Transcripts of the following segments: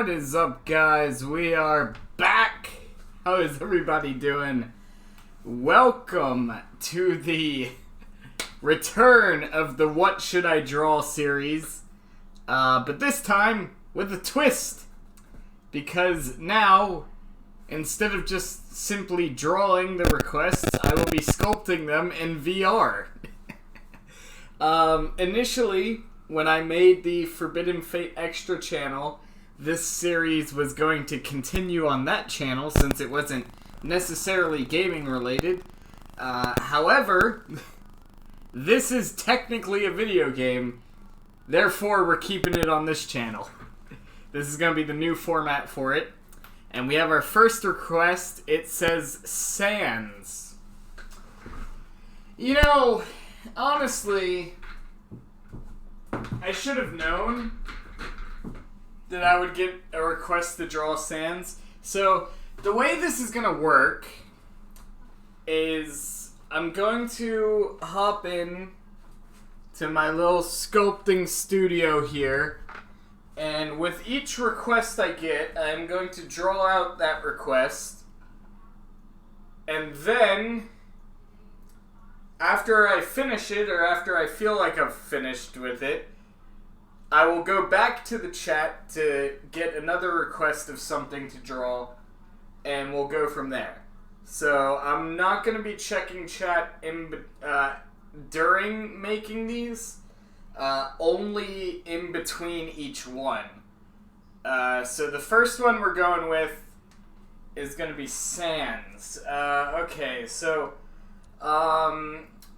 What is up, guys? We are back. How is everybody doing? Welcome to the return of the What Should I Draw series. But this time with a twist. Because now, instead of just simply drawing the requests, I will be sculpting them in VR. Initially, when I made the Forbidden Fate Extra channel, this series was going to continue on that channel since it wasn't necessarily gaming related. However, this is technically a video game, therefore we're keeping it on this channel. This is going to be the new format for it. And we have our first request. It says Sans. You know, honestly, I should have known that I would get a request to draw Sans. So, the way this is going to work is I'm going to hop in to my little sculpting studio here, and with each request I get, I'm going to draw out that request, and then after I finish it, or after I feel like I've finished with it, I will go back to the chat to get another request of something to draw, and we'll go from there. So I'm not going to be checking chat during making these, only in between each one. So the first one we're going with is going to be Sans. Okay, so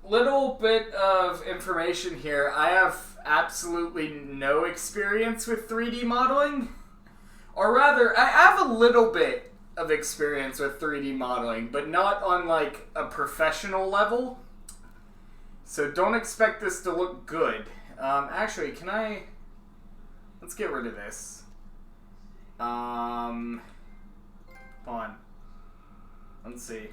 little bit of information here. I have absolutely no experience with 3D modeling. Or rather, I have a little bit of experience with 3D modeling, but not on like a professional level. So don't expect this to look good. Actually, let's get rid of this. Hold on. Let's see.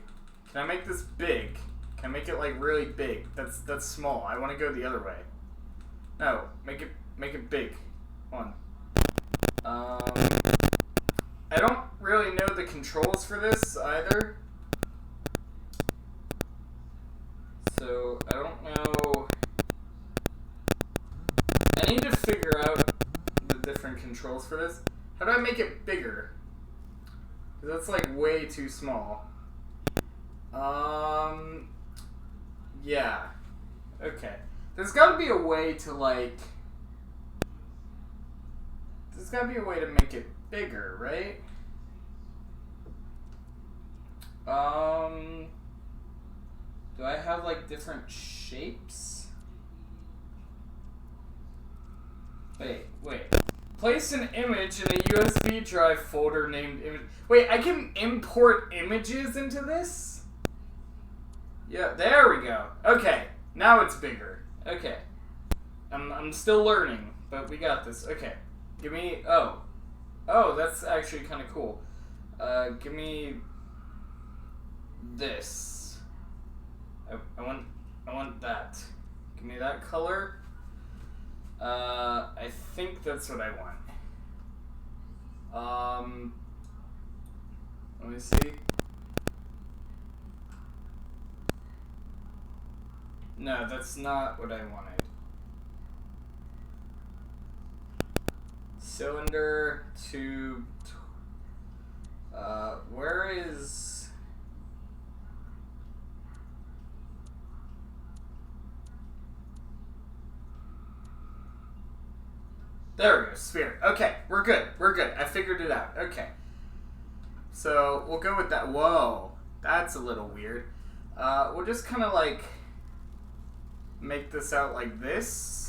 Can I make this big? Can I make it like really big? That's small. I want to go the other way. No, make it big. Hold on. I don't really know the controls for this either. So I don't know. I need to figure out the different controls for this. How do I make it bigger? Because that's like way too small. Yeah. Okay. There's gotta be a way to like... There's gotta be a way to make it bigger, right? Do I have like different shapes? Wait. Place an image in a USB drive folder named image. Wait, I can import images into this? Yeah, there we go. Okay, now it's bigger. Okay. I'm still learning, but we got this. Okay. Give me... Oh, that's actually kind of cool. Give me this. I want that. Give me that color. I think that's what I want. Let me see. No, that's not what I wanted. Cylinder, tube, where is... There we go, sphere. Okay, we're good. I figured it out. Okay. So, we'll go with that. Whoa, that's a little weird. We'll just kind of like make this out like this.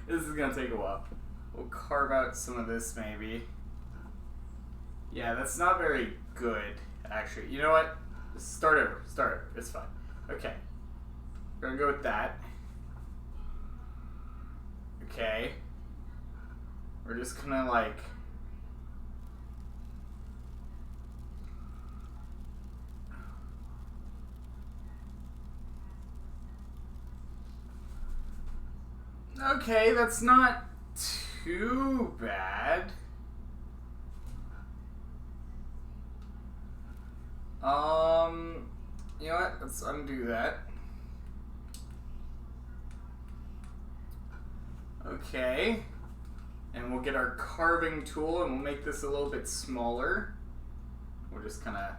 This is gonna take a while. We'll carve out some of this maybe. Yeah, that's not very good, actually. You know what? Start over. It's fine. Okay. We're gonna go with that. Okay. We're just gonna like... Okay, that's not too bad. You know what? Let's undo that. Okay. And we'll get our carving tool and we'll make this a little bit smaller. We'll just kind of...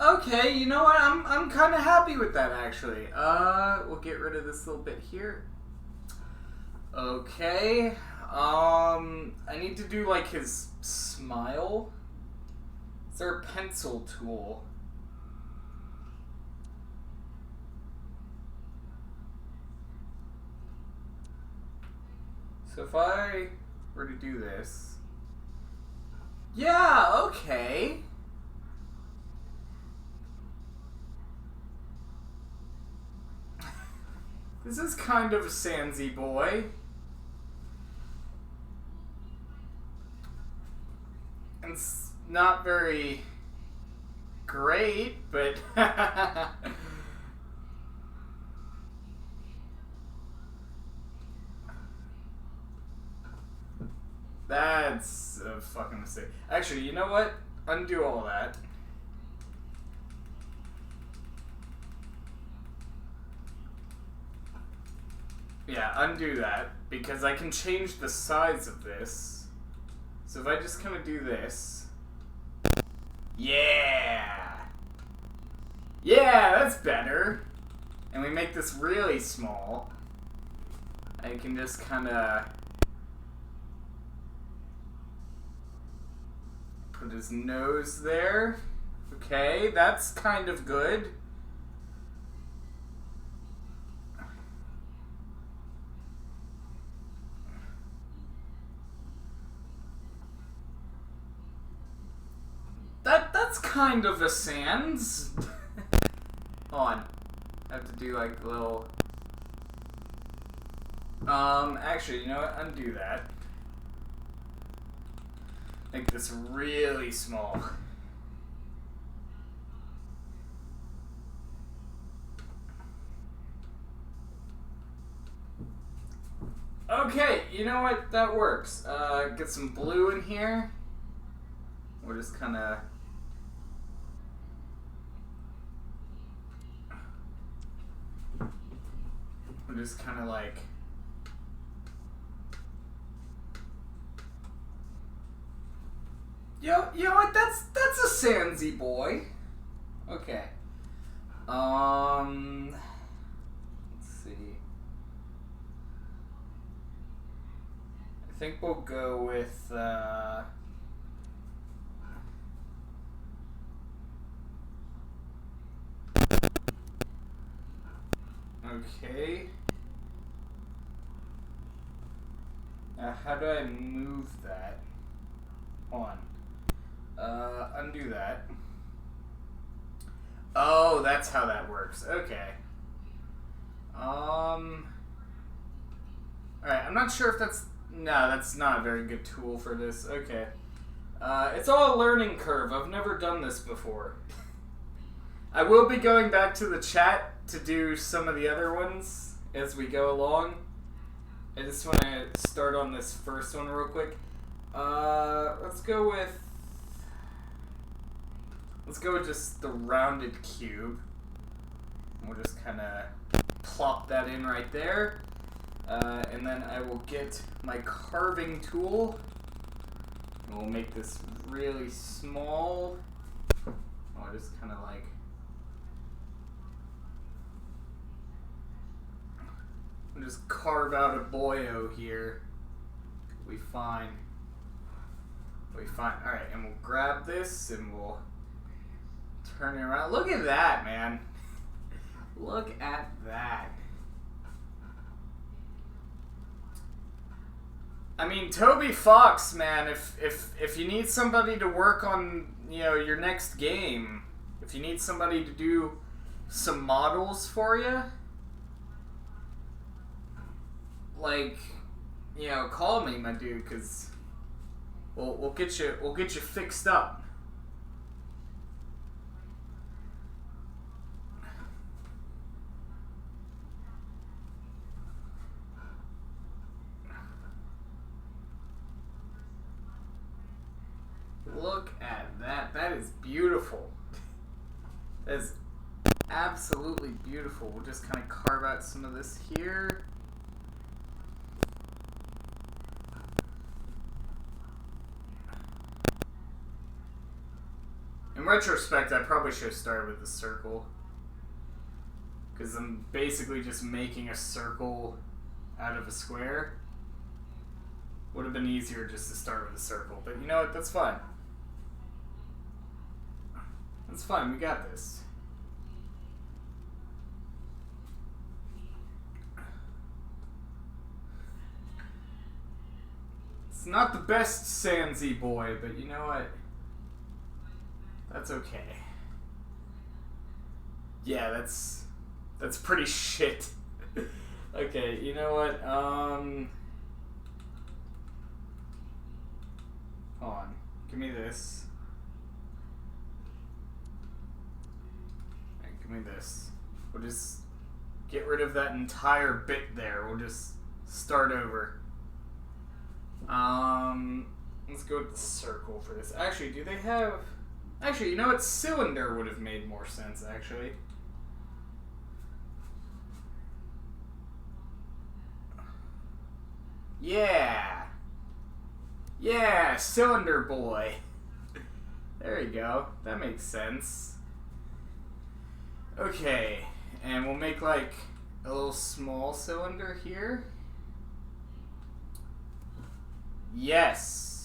Okay, you know what? I'm kind of happy with that, actually. We'll get rid of this little bit here. Okay. I need to do, like, his smile. Is there a pencil tool? So if I were to do this... Yeah, okay. This is kind of a Sansy boy. It's not very great, but... That's a fucking mistake. Actually, you know what? Undo all that. Yeah, undo that, because I can change the size of this. So if I just kind of do this... Yeah! Yeah, that's better! And we make this really small. I can just kind of... put his nose there. Okay, that's kind of good. That's kind of a Sans. Hold on. I have to do like a little... actually, you know what? Undo that. Make this really small. Okay, you know what? That works. Get some blue in here. We'll just kind of... We'll just kind of like... You know what? That's a Sansy boy. Okay. Let's see. I think we'll go with okay. Now how do I move that? Hold on. Undo that. Oh, that's how that works. Okay. Alright, I'm not sure if that's... No, that's not a very good tool for this. Okay. It's all a learning curve. I've never done this before. I will be going back to the chat to do some of the other ones as we go along. I just want to start on this first one real quick. Let's go with just the rounded cube. We'll just kind of plop that in right there. And then I will get my carving tool. And we'll make this really small. I'll just kind of like... I'll just carve out a boyo here. We'll be fine. We'll be fine. Alright, and we'll grab this and we'll turn it around. Look at that, man. Look at that. I mean, Toby Fox, man, if you need somebody to work on, you know, your next game, if you need somebody to do some models for you, like, you know, call me, my dude, because we'll get you fixed up. is beautiful. That is absolutely beautiful. We'll just kind of carve out some of this here. In retrospect, I probably should have started with the circle. Because I'm basically just making a circle out of a square. Would have been easier just to start with a circle. But you know what? That's fine. That's fine. We got this. It's not the best Sansy boy, but you know what? That's okay. Yeah, that's pretty shit. Okay, you know what? Hold on. Give me this. Alright, give me this. We'll just get rid of that entire bit there. We'll just start over. Let's go with the circle for this. Actually, do they have... Actually, you know what? Cylinder would have made more sense, actually. Yeah! Yeah! Cylinder boy! There you go. That makes sense. Okay. And we'll make, like, a little small cylinder here. Yes!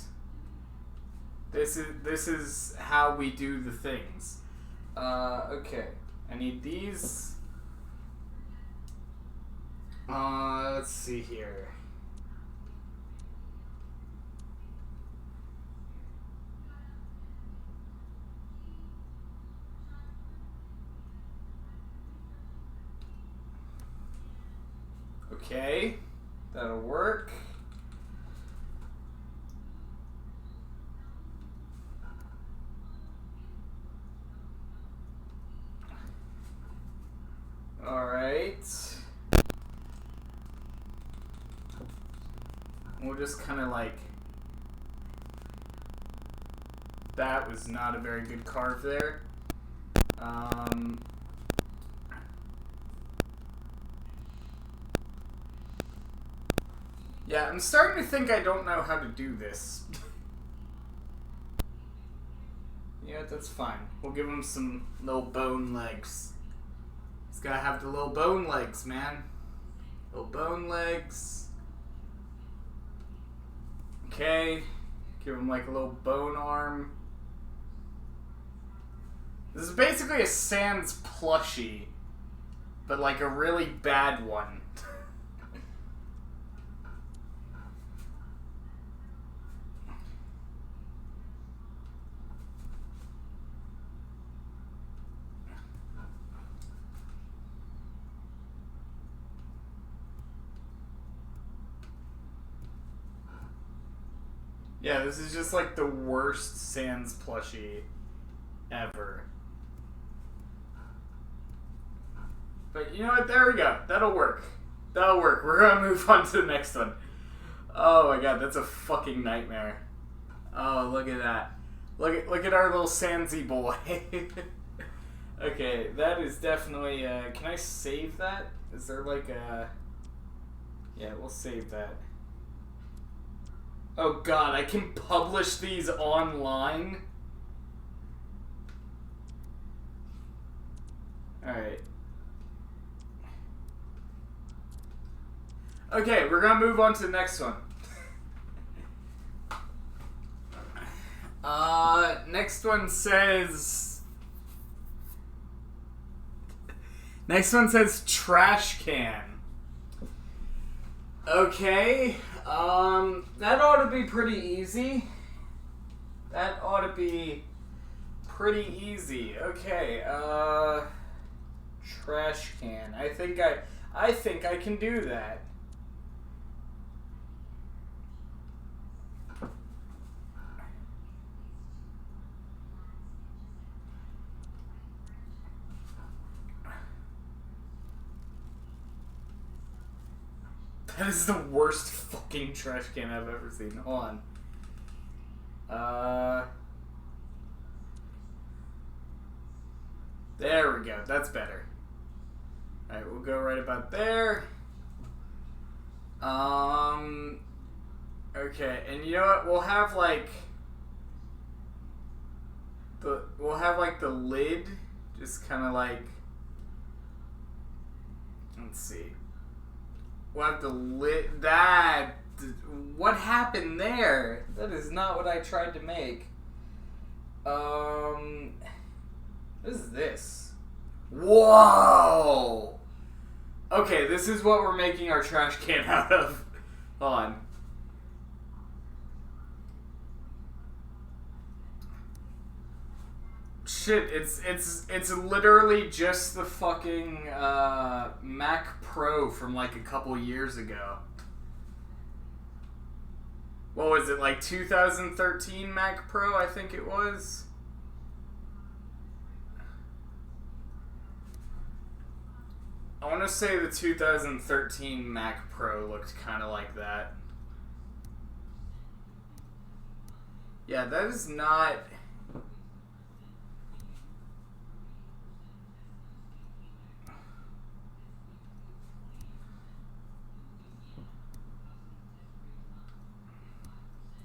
This is how we do the things. Okay. I need these. Let's see here. Okay. That'll work. Alright. We'll just kind of like... That was not a very good carve there. Yeah, I'm starting to think I don't know how to do this. Yeah, that's fine. We'll give him some little bone legs. He's gotta have the little bone legs, man. Little bone legs. Okay. Give him like a little bone arm. This is basically a Sans plushie, but like a really bad one. Yeah, this is just like the worst Sans plushie ever. But you know what? There we go. That'll work. That'll work. We're gonna move on to the next one. Oh my god, that's a fucking nightmare. Oh, look at that. Look at our little Sansy boy. Okay, that is definitely... can I save that? Is there like a... Yeah, we'll save that. Oh god, I can publish these online? Alright. Okay, we're gonna move on to the next one. Next one says... Next one says trash can. Okay, that ought to be pretty easy. That ought to be pretty easy. Okay, trash can. I think I can do that. That is the worst fucking trash can I've ever seen. Hold on. There we go. That's better. Alright, we'll go right about there. Okay, and you know what? We'll have like the lid just kind of like, let's see. We'll have the lid. What happened there? That is not what I tried to make. What is this? Whoa! Okay, this is what we're making our trash can out of. Hold on. Shit, it's literally just the fucking Mac Pro from like a couple years ago. What was it, like 2013 Mac Pro, I think it was? I want to say the 2013 Mac Pro looked kind of like that. Yeah, that is not...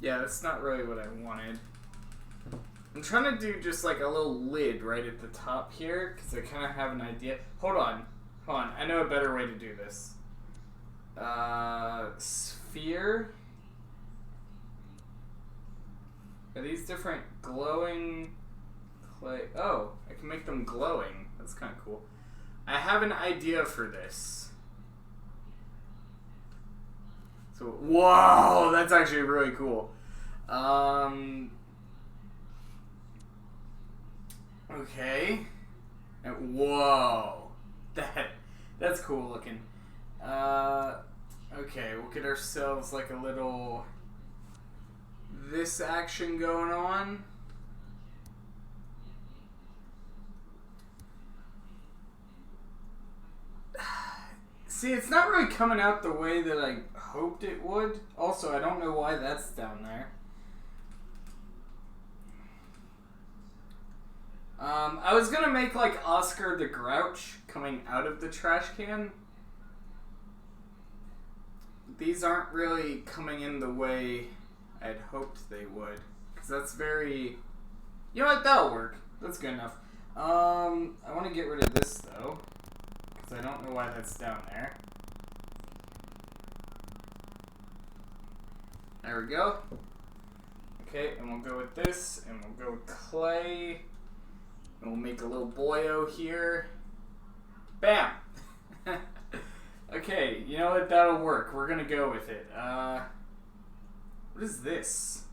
Yeah, that's not really what I wanted. I'm trying to do just like a little lid right at the top here, because I kind of have an idea. Hold on. I know a better way to do this. Sphere. Are these different glowing clay? Oh, I can make them glowing. That's kind of cool. I have an idea for this. So, whoa, that's actually really cool. Okay. Whoa. That's cool looking. Okay, we'll get ourselves like a little this action going on. See, it's not really coming out the way that I hoped it would. Also, I don't know why that's down there. I was gonna make like Oscar the Grouch coming out of the trash can. These aren't really coming in the way I'd hoped they would. Because that's very... You know what? That'll work. That's good enough. I want to get rid of this though. Because I don't know why that's down there. There we go. Okay, and we'll go with this. And we'll go with clay. And we'll make a little boyo here. Bam! Okay, you know what? That'll work. We're gonna go with it. What is this?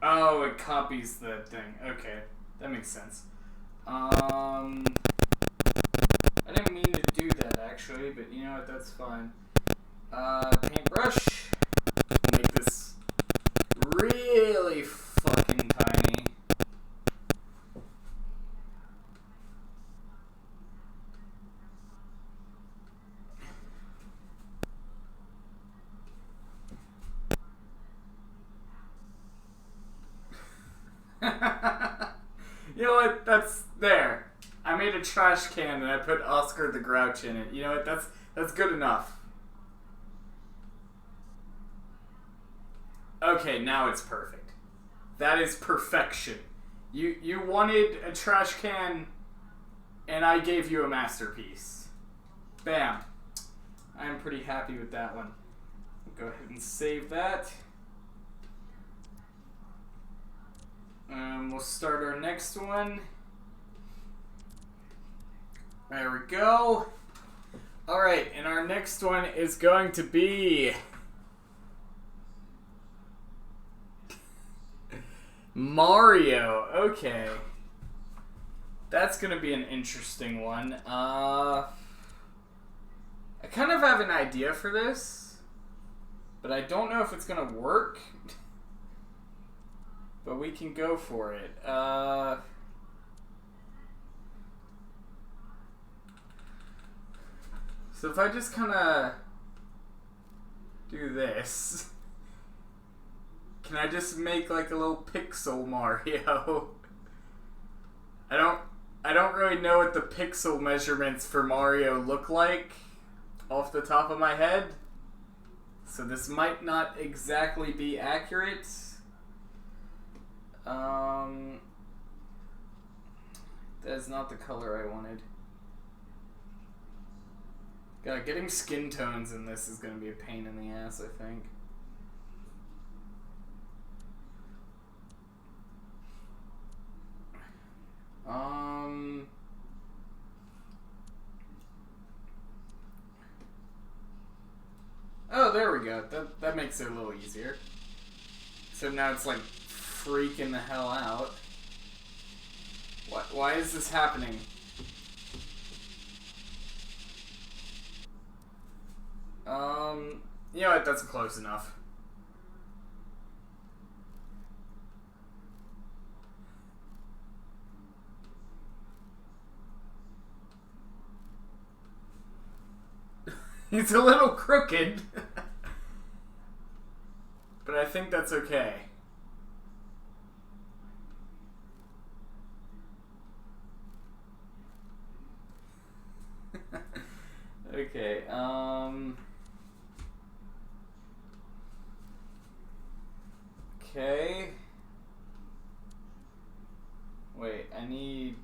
Oh, it copies the thing. Okay, that makes sense. I didn't mean to do that actually, but you know what? That's fine. Paintbrush. We'll make this really fucking tiny. You know what? That's there. I made a trash can and I put Oscar the Grouch in it. You know what? That's good enough. Okay, now it's perfect. That is perfection. You wanted a trash can and I gave you a masterpiece. Bam. I'm pretty happy with that one. Go ahead and save that. We'll start our next one. There we go. Alright, and our next one is going to be... Mario. Okay. That's going to be an interesting one. I kind of have an idea for this, but I don't know if it's going to work. But we can go for it. So if I just kind of do this, can I just make like a little pixel Mario? I don't really know what the pixel measurements for Mario look like off the top of my head. So this might not exactly be accurate. That's not the color I wanted. God, getting skin tones in this is going to be a pain in the ass, I think. Oh, there we go. That makes it a little easier. So now it's like freaking the hell out. Why is this happening? You know what? That's close enough. He's a little crooked. But I think that's okay. Okay, okay. Wait, I need...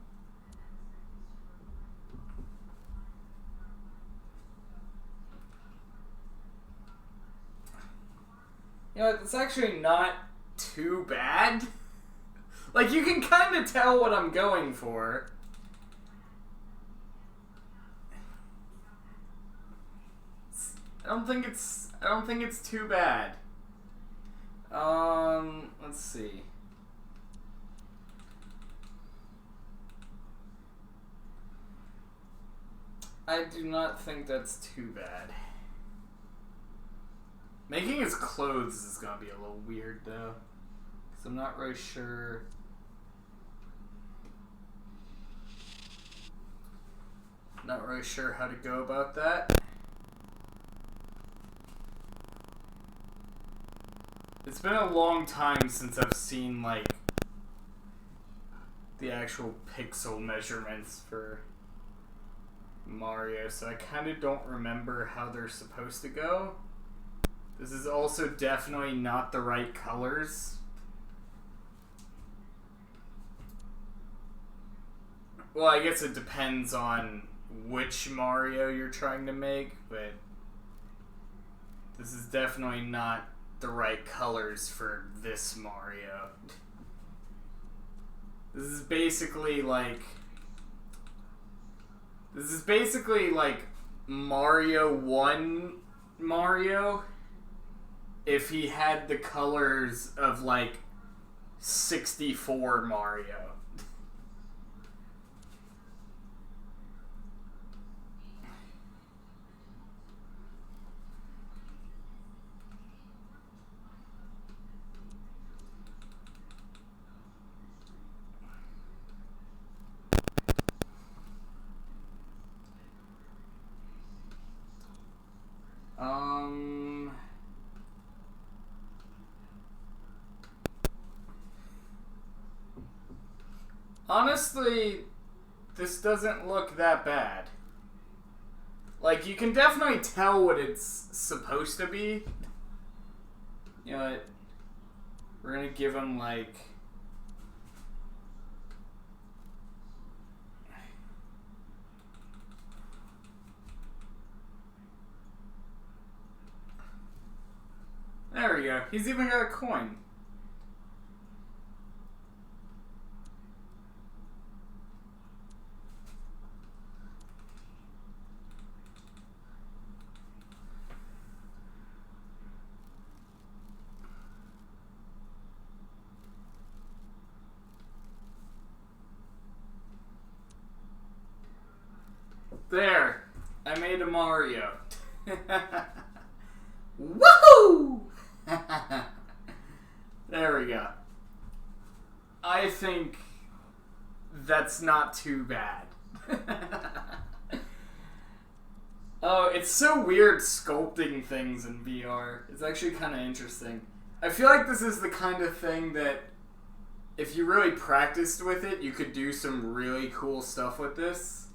You know, it's actually not too bad. Like, you can kind of tell what I'm going for. I don't think it's too bad. Let's see. I do not think that's too bad. Making his clothes is gonna be a little weird though, because I'm not really sure. Not really sure how to go about that. It's been a long time since I've seen, like, the actual pixel measurements for Mario, so I kind of don't remember how they're supposed to go. This is also definitely not the right colors. Well, I guess it depends on which Mario you're trying to make, but this is definitely not the right colors for this Mario. This is basically like Mario 1 Mario if he had the colors of like 64 Mario. Honestly, this doesn't look that bad. Like, you can definitely tell what it's supposed to be. You know what? We're gonna give him, like... There we go. He's even got a coin. There. I made a Mario. Woohoo! There we go. I think that's not too bad. Oh, it's so weird sculpting things in VR. It's actually kind of interesting. I feel like this is the kind of thing that if you really practiced with it, you could do some really cool stuff with this.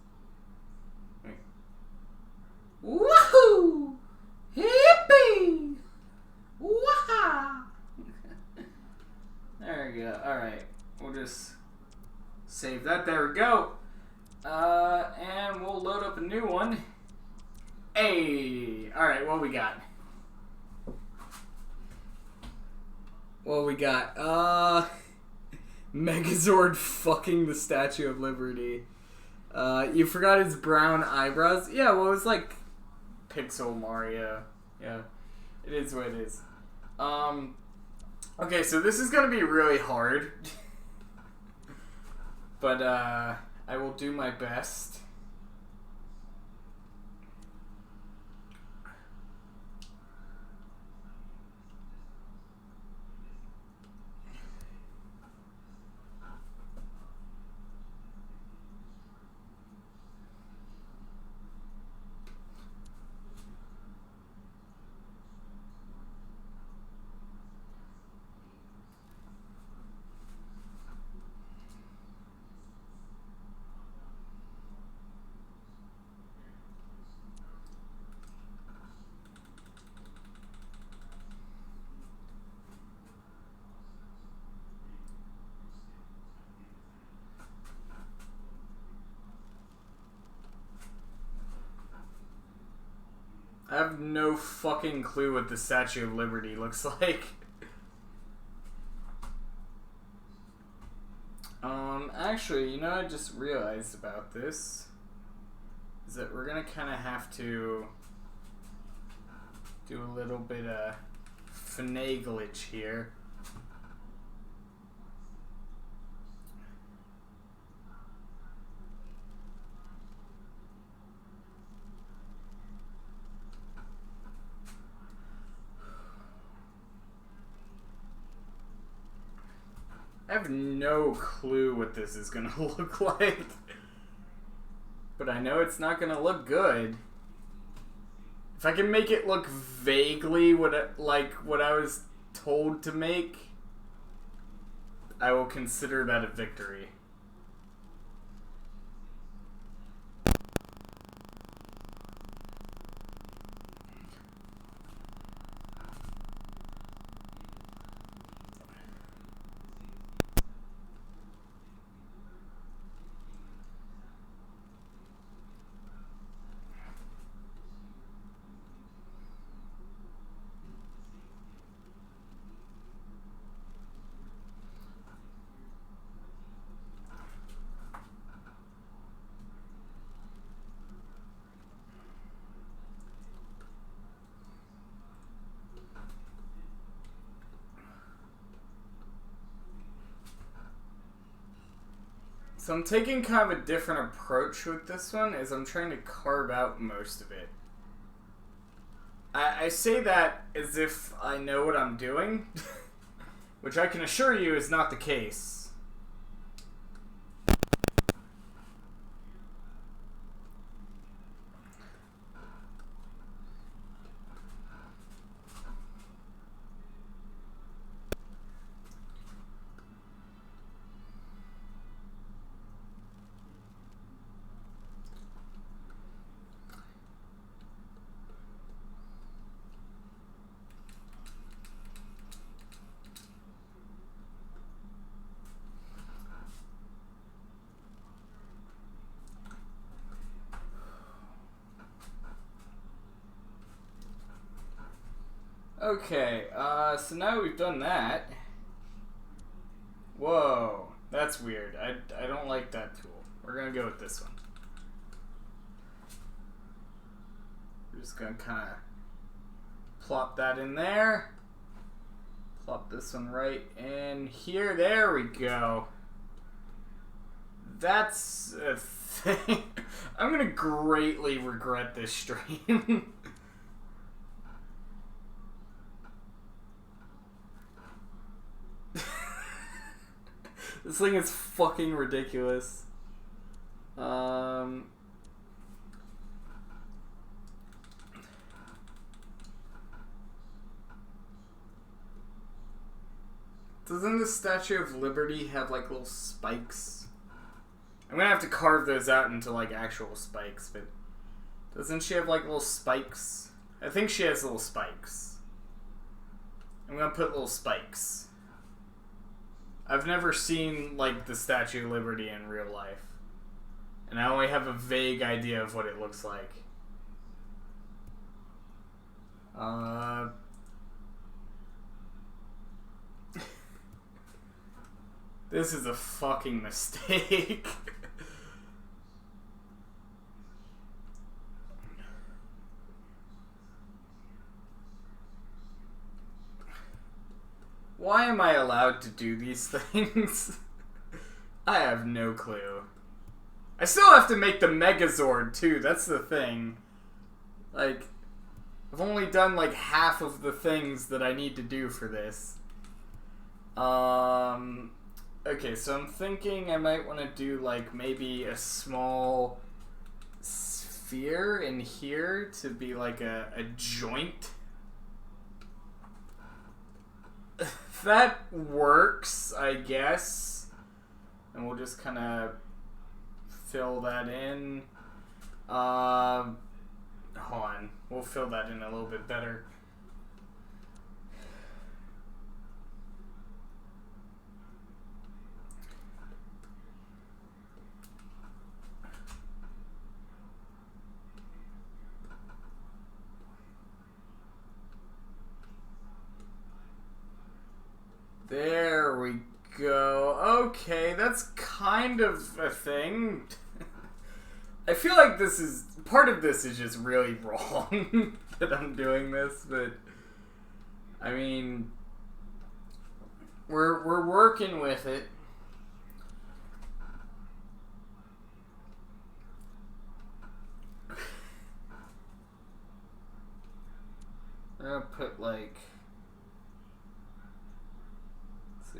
Woohoo! Hippie! Waha! There we go. Alright. We'll just save that. There we go. And we'll load up a new one. Hey! Alright, what we got? What we got? Megazord fucking the Statue of Liberty. You forgot his brown eyebrows? Yeah, well, it was like Pixel Mario. Yeah, it is what it is. Okay, so this is gonna be really hard. But, I will do my best. I have no fucking clue what the Statue of Liberty looks like. Actually, you know what I just realized about this? Is that we're gonna kind of have to do a little bit of finaglage here. I have no clue what this is gonna look like. But I know it's not gonna look good. If I can make it look vaguely like what I was told to make, I will consider that a victory. So I'm taking kind of a different approach with this one, as I'm trying to carve out most of it. I say that as if I know what I'm doing, which I can assure you is not the case. Okay, so now we've done that. Whoa, that's weird. I don't like that tool. We're gonna go with this one. We're just gonna kind of plop that in there. Plop this one right in here. There we go. That's a thing. I'm gonna greatly regret this stream. This thing is fucking ridiculous. Doesn't the Statue of Liberty have, like, little spikes? I'm gonna have to carve those out into, like, actual spikes, but... Doesn't she have, like, little spikes? I think she has little spikes. I'm gonna put little spikes. I've never seen, like, the Statue of Liberty in real life. And I only have a vague idea of what it looks like. This is a fucking mistake. Why am I allowed to do these things? I have no clue. I still have to make the Megazord, too. That's the thing. Like, I've only done, like, half of the things that I need to do for this. Okay, so I'm thinking I might want to do, like, maybe a small sphere in here to be, like, a joint. That works, I guess. And we'll just kind of fill that in. Hold on. We'll fill that in a little bit better. There we go. Okay, that's kind of a thing. I feel like this is... Part of this is just really wrong that I'm doing this, but... I mean... We're working with it. I'm gonna put, like... See.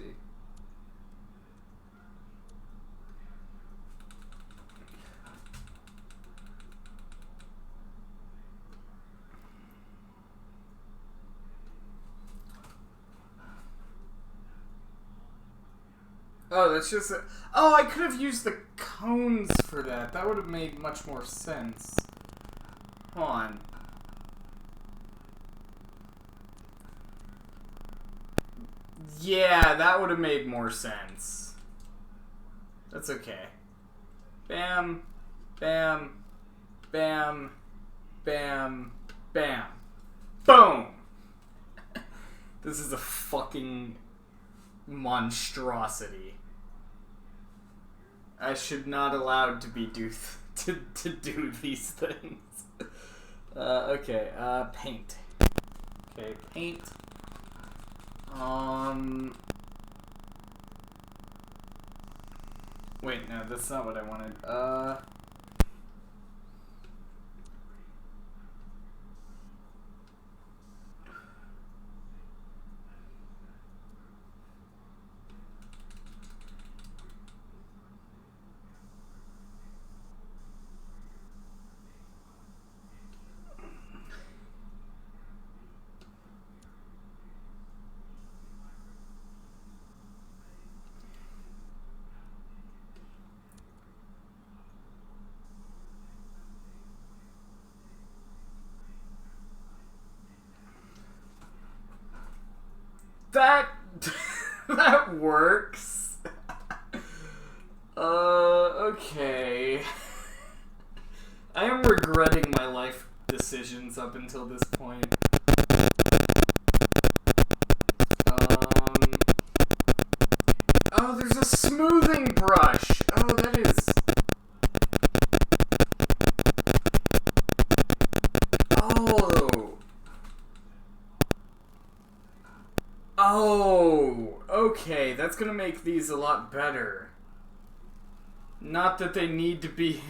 Oh, that's just a... Oh, I could have used the cones for that. That would have made much more sense. Hold on. Yeah, that would have made more sense. That's okay. Bam, bam, bam, bam, bam. Boom! This is a fucking monstrosity. I should not allowed to be do these things. Okay, paint. Okay, paint. Wait, no, that's not what I wanted. That works. Okay. I am regretting my life decisions up until this point. Oh, there's a smoothing brush. Oh, that is... Oh, okay, that's gonna make these a lot better. Not that they need to be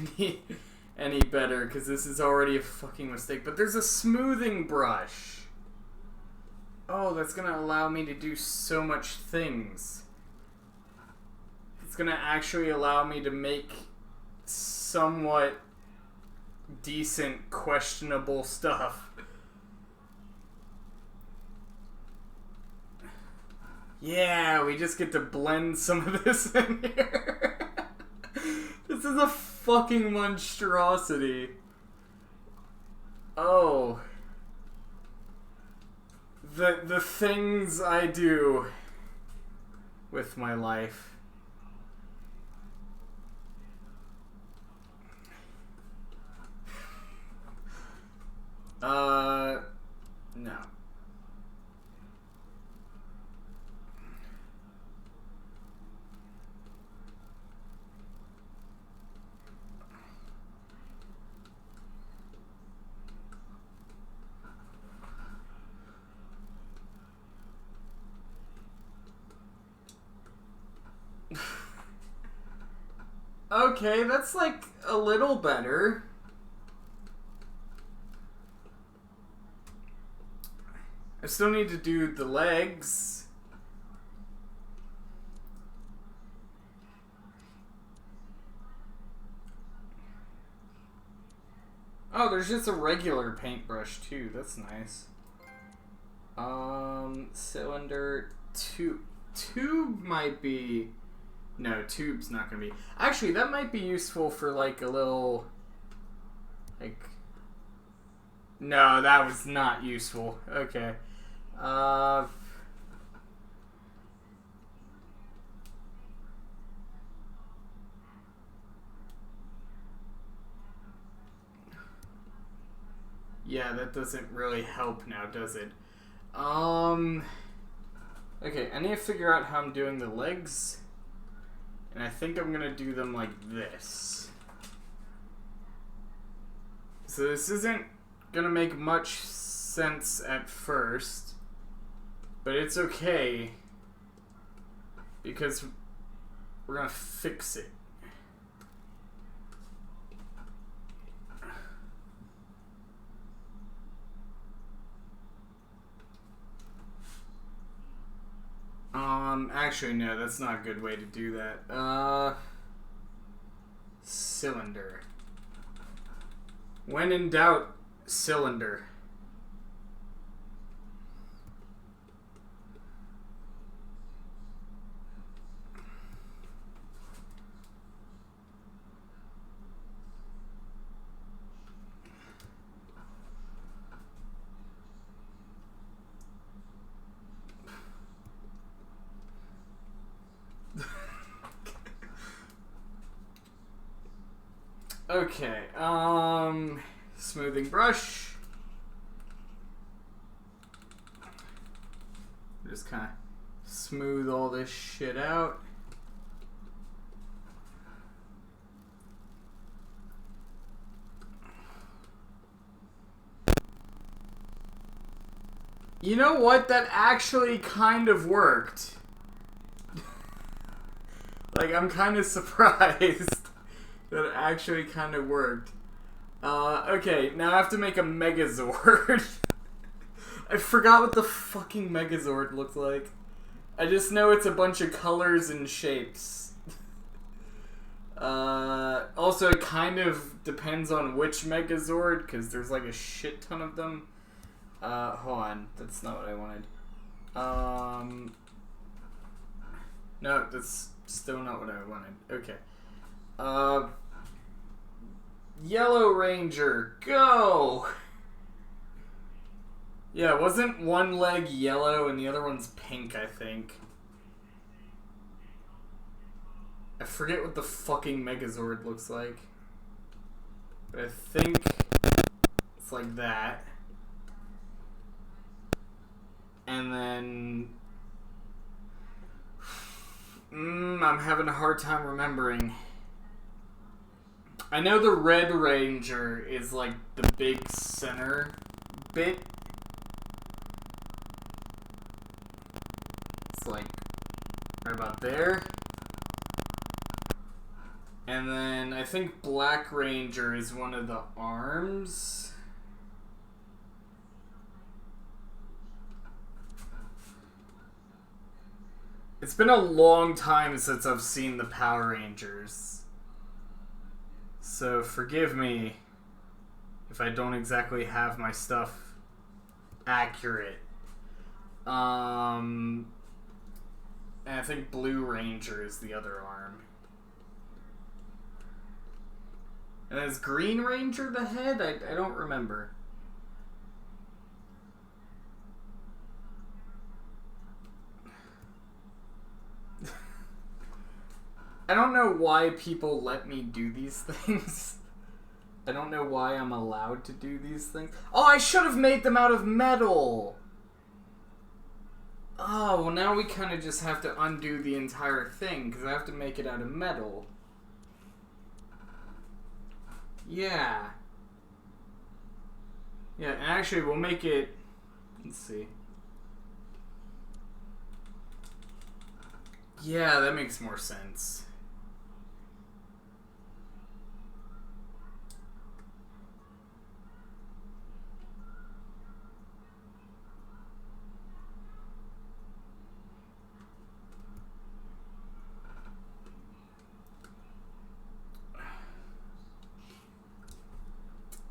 any better, because this is already a fucking mistake, but there's a smoothing brush. Oh, that's gonna allow me to do so much things. It's gonna actually allow me to make somewhat decent, questionable stuff. Yeah, we just get to blend some of this in here. This is a fucking monstrosity. Oh. The things I do with my life. No. Okay, that's like a little better. I still need to do the legs. Oh, there's just a regular paintbrush too. That's nice. Cylinder tube might be. No, tube's not gonna be. Actually, that might be useful for like a little. Like. No, that was not useful. Okay. Yeah, that doesn't really help now, does it? Okay, I need to figure out how I'm doing the legs. And I think I'm gonna do them like this. So this isn't gonna make much sense at first. But it's okay. Because we're gonna fix it. Actually, no, that's not a good way to do that. Cylinder. When in doubt, cylinder. Okay, smoothing brush. Just kind of smooth all this shit out. You know what? That actually kind of worked. Like, I'm kind of surprised. That actually kind of worked. Okay, now I have to make a Megazord. I forgot what the fucking Megazord looked like. I just know it's a bunch of colors and shapes. Also, it kind of depends on which Megazord, because there's like a shit ton of them. Hold on. That's not what I wanted. No, that's still not what I wanted. Okay. Yellow Ranger, go! Yeah, wasn't one leg yellow and the other one's pink, I think. I forget what the fucking Megazord looks like. But I think it's like that. And then... I'm having a hard time remembering. I know the Red Ranger is like the big center bit. It's like right about there. And then I think Black Ranger is one of the arms. It's been a long time since I've seen the Power Rangers. So forgive me if I don't exactly have my stuff accurate. And I think Blue Ranger is the other arm. And is Green Ranger the head? I don't remember. I don't know why people let me do these things. I don't know why I'm allowed to do these things. Oh, I should have made them out of metal! Oh, well now we kind of just have to undo the entire thing, because I have to make it out of metal. Yeah. Yeah, and actually we'll make it... Let's see. Yeah, that makes more sense.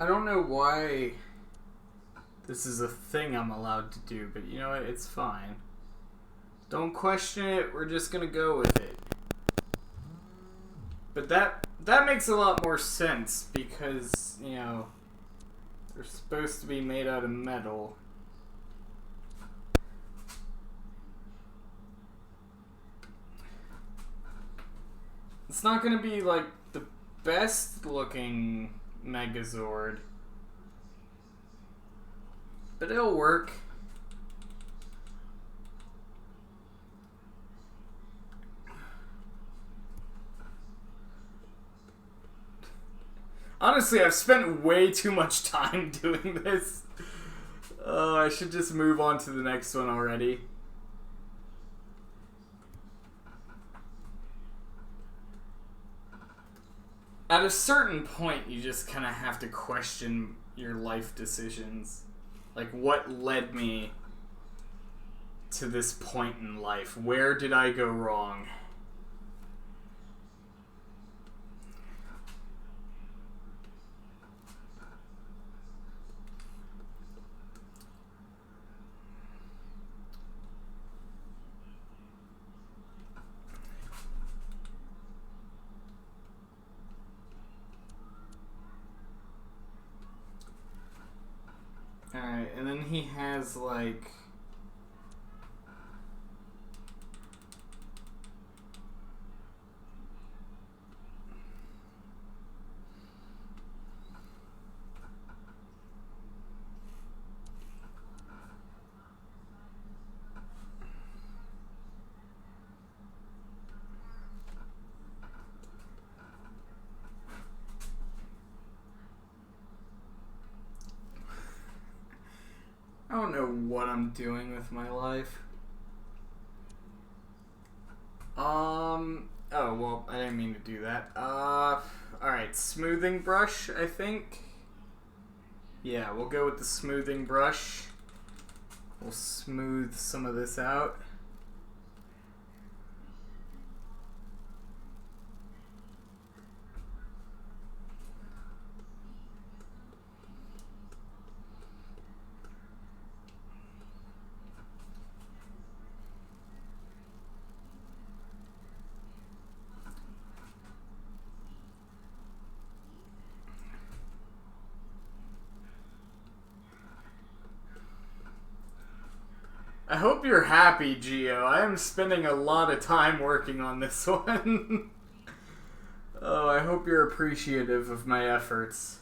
I don't know why this is a thing I'm allowed to do, but you know what? It's fine. Don't question it. We're just gonna go with it. But that makes a lot more sense because, you know, they're supposed to be made out of metal. It's not gonna be like the best looking Megazord, but it'll work. Honestly, I've spent way too much time doing this. I should just move on to the next one already. At a certain point, you just kind of have to question your life decisions. Like, what led me to this point in life? Where did I go wrong? Alright, and then he has, like... I don't know what I'm doing with my life. Oh, well, I didn't mean to do that. Alright, smoothing brush, I think. Yeah, we'll go with the smoothing brush. We'll smooth some of this out. I hope you're happy, Gio. I am spending a lot of time working on this one. Oh, I hope you're appreciative of my efforts.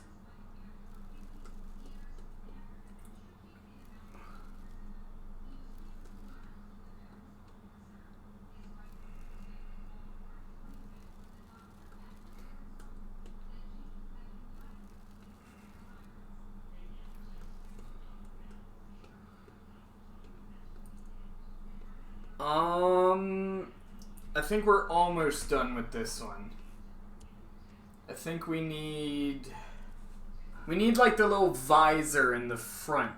I think we're almost done with this one. I think we need like the little visor in the front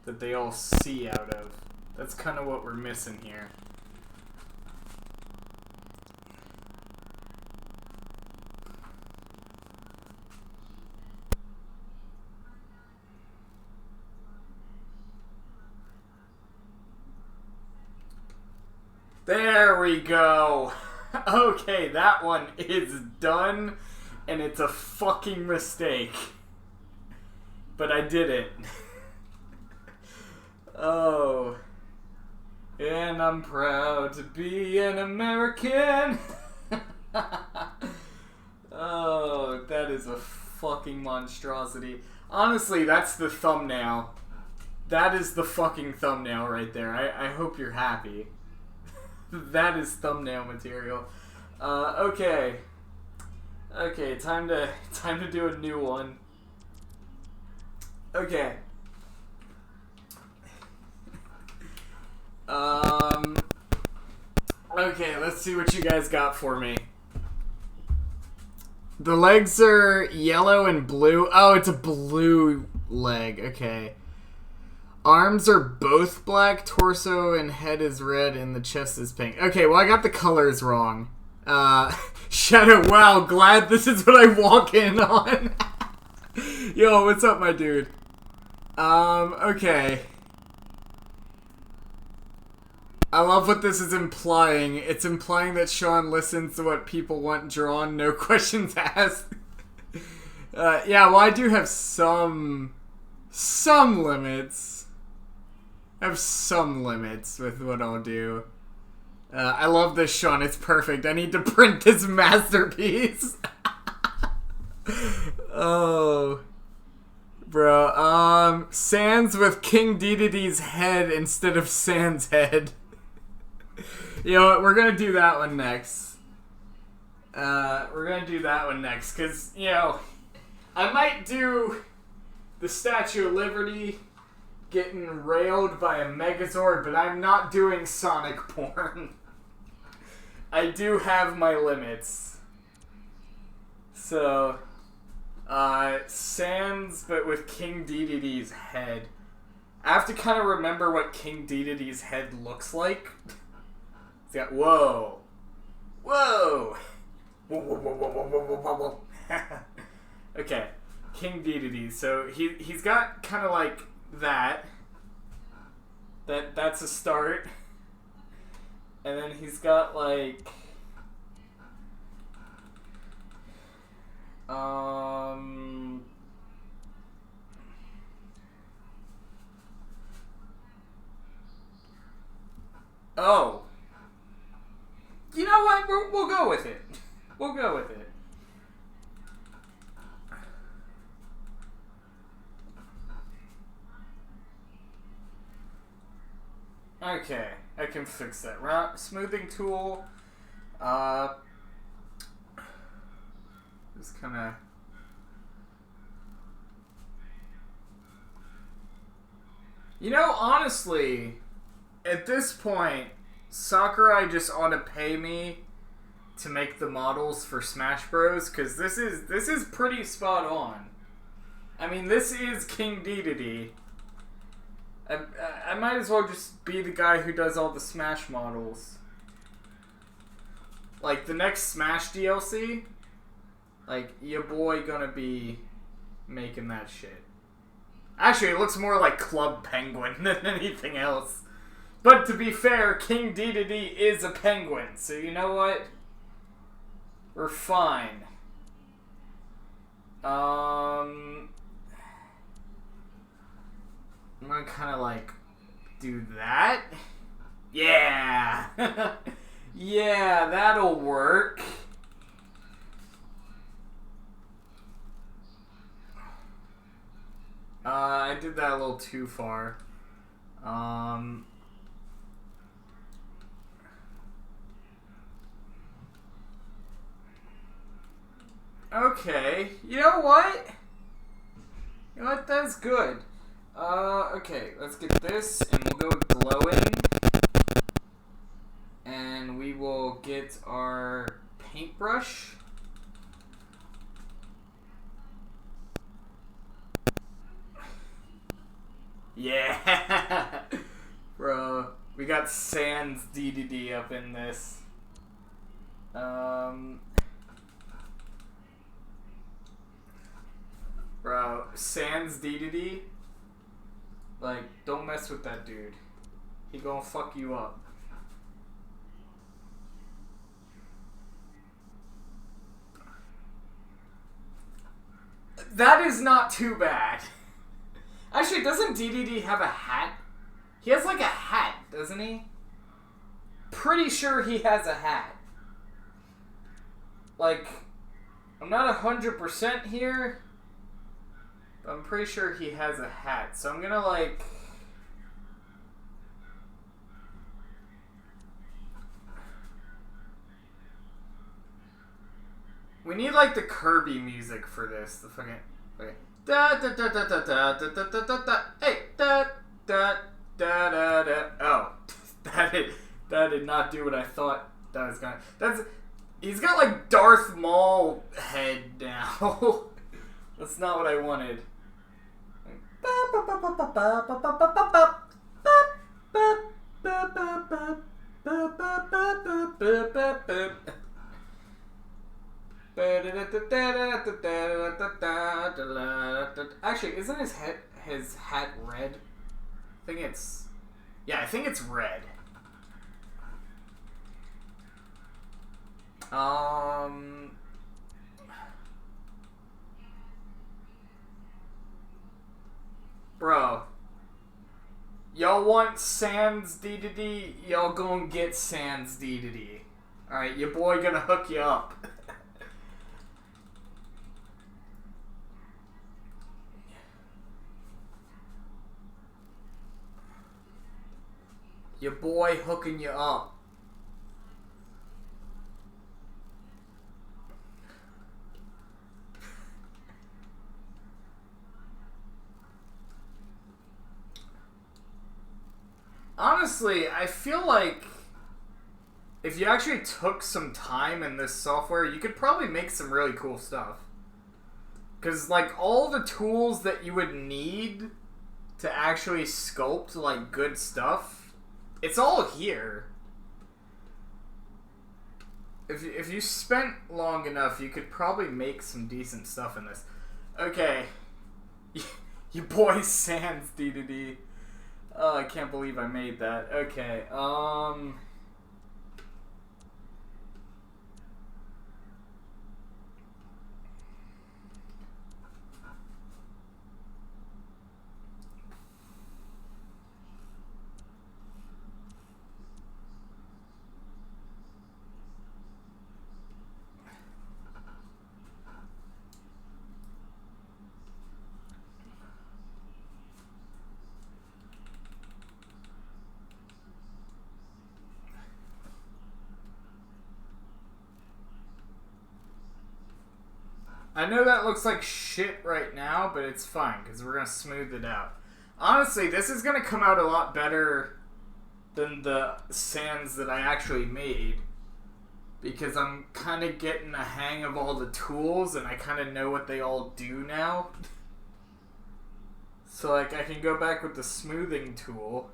that they all see out of. That's kind of what we're missing here. There we go. Okay, that one is done, and it's a fucking mistake. But I did it. Oh. And I'm proud to be an American. Oh, that is a fucking monstrosity. Honestly, that's the thumbnail. That is the fucking thumbnail right there. I hope you're happy. That is thumbnail material. Okay. Okay, time to do a new one. Okay. Okay, let's see what you guys got for me. The legs are yellow and blue. Oh, it's a blue leg. Okay. Arms are both black, torso and head is red, and the chest is pink. Okay, well, I got the colors wrong. Shadow, wow, glad this is what I walk in on. Yo, what's up, my dude? Okay. I love what this is implying. It's implying that Sean listens to what people want drawn, no questions asked. Yeah, well, I do have some limits. I have some limits with what I'll do. I love this, Sean. It's perfect. I need to print this masterpiece. Oh. Bro, Sans with King Dedede's head instead of Sans' head. You know what? We're gonna do that one next. Because, you know, I might do the Statue of Liberty getting railed by a Megazord, but I'm not doing Sonic porn. I do have my limits. So, Sans, but with King Dedede's head. I have to kind of remember what King Dedede's head looks like. It's got, whoa. Whoa. Whoa, whoa, whoa, whoa, whoa, whoa, whoa, whoa. Okay, King Dedede. So he's got kind of like that. That's a start. And then he's got like oh. You know what? We'll go with it. We'll go with it. Okay, I can fix that. Smoothing tool. Just kind of. You know, honestly, at this point, Sakurai just ought to pay me to make the models for Smash Bros. Because this is pretty spot on. I mean, this is King Dedede. I might as well just be the guy who does all the Smash models. Like, the next Smash DLC, like, your boy gonna be making that shit. Actually, it looks more like Club Penguin than anything else. But to be fair, King Dedede is a penguin, so you know what? We're fine. I'm gonna kind of like do that. Yeah. Yeah, that'll work. I did that a little too far. Okay. You know what? You know what? That's good. Okay, let's get this, and we'll go with glowing. And we will get our paintbrush. Yeah! Bro, we got Sans Dedede up in this. Bro, Sans Dedede, like, don't mess with that dude. He gonna fuck you up. That is not too bad. Actually, doesn't Dedede have a hat? He has like a hat, doesn't he? Pretty sure he has a hat. Like, I'm not 100% here, but I'm pretty sure he has a hat. So I'm gonna like... We need like the Kirby music for this. The fucking... Okay. Da da da da da da da da da da. Hey, da da da da da. Oh, that did not do what I thought that was gonna. He's got like Darth Maul head now. That's not what I wanted. Actually, isn't his hat red? I think it's... Yeah, I think it's red. Bro. Y'all want Sans Dedede? Y'all gonna get Sans Dedede. Alright, your boy gonna hook you up. Your boy hooking you up. Honestly, I feel like if you actually took some time in this software, you could probably make some really cool stuff. Because, like, all the tools that you would need to actually sculpt, like, good stuff, it's all here. If you spent long enough, you could probably make some decent stuff in this. Okay. Your boy Sans Dedede. Oh, I can't believe I made that. Okay, I know that looks like shit right now, but it's fine, because we're going to smooth it out. Honestly, this is going to come out a lot better than the Sans that I actually made, because I'm kind of getting a hang of all the tools, and I kind of know what they all do now. So, like, I can go back with the smoothing tool.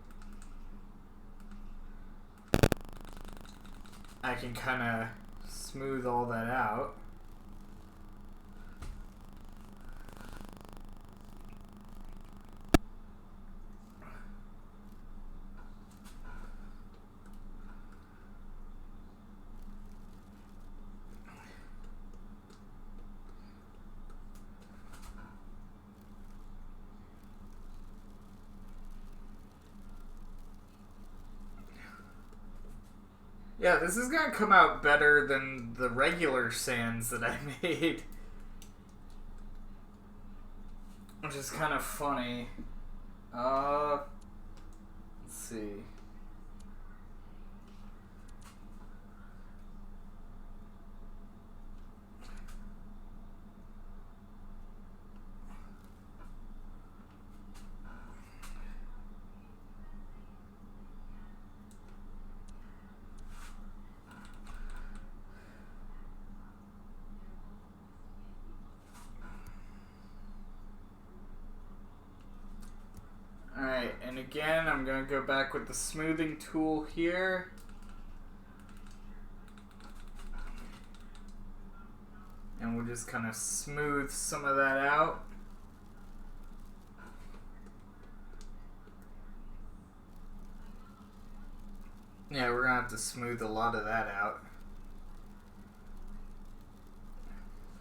I can kind of smooth all that out. Yeah, this is gonna come out better than the regular Sans that I made. Which is kind of funny. Let's see. Alright, and again, I'm going to go back with the smoothing tool here. And we'll just kind of smooth some of that out. Yeah, we're going to have to smooth a lot of that out.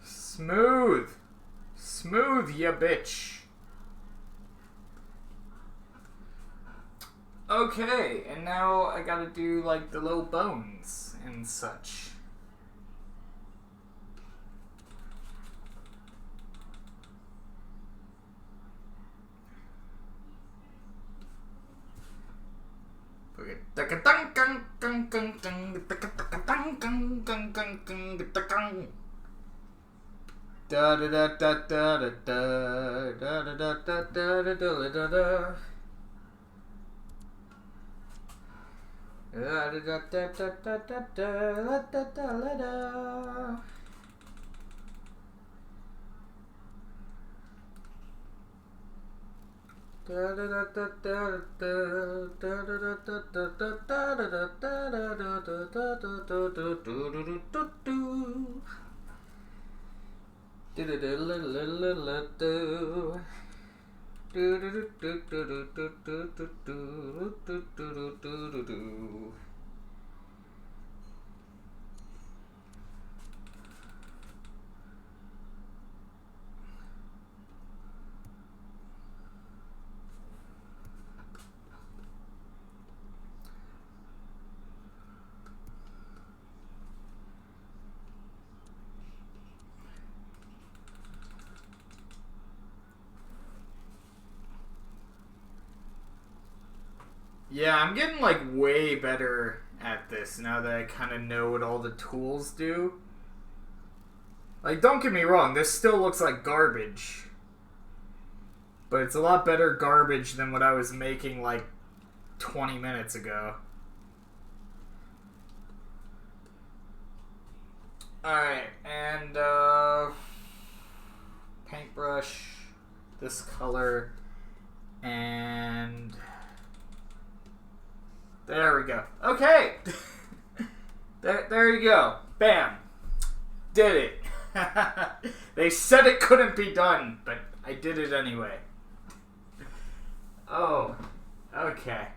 Smooth! Smooth, ya bitch. Okay, and now I gotta do, like, the little bones and such. Da da da da da da da da da da da da da da da. Da da da da da da da da da da da. Da da da da da da da da da da da da da da. Yeah, I'm getting, like, way better at this now that I kind of know what all the tools do. Like, don't get me wrong, this still looks like garbage. But it's a lot better garbage than what I was making, like, 20 minutes ago. Alright, and, paintbrush, this color, and... there we go. Okay! there you go. Bam. Did it. They said it couldn't be done, but I did it anyway. Oh. Okay.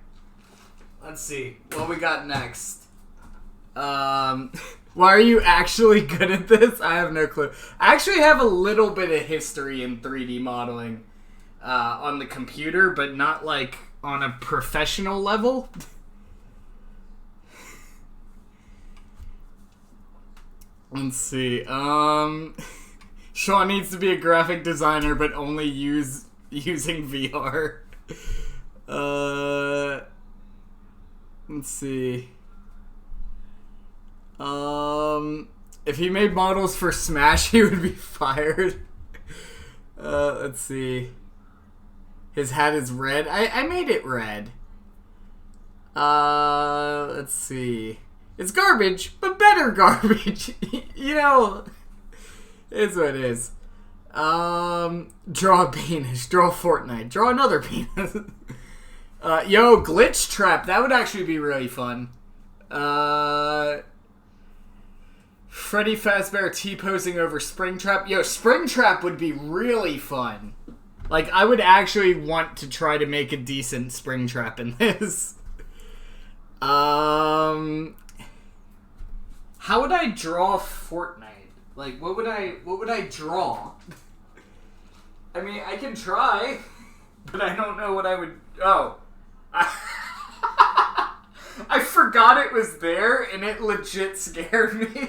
Let's see. What we got next? Why are you actually good at this? I have no clue. I actually have a little bit of history in 3D modeling on the computer, but not, like, on a professional level. Let's see. Sean needs to be a graphic designer, but only using VR. Let's see. If he made models for Smash, he would be fired. Let's see. His hat is red. I made it red. Let's see. It's garbage, but better garbage. You know, it's what it is. Draw a penis. Draw Fortnite. Draw another penis. Yo, glitch trap. That would actually be really fun. Freddy Fazbear T-posing over Springtrap. Yo, Springtrap would be really fun. Like, I would actually want to try to make a decent Springtrap in this. How would I draw Fortnite? Like, what would I draw? I mean, I can try, but I don't know what I would... Oh. I forgot it was there, and it legit scared me.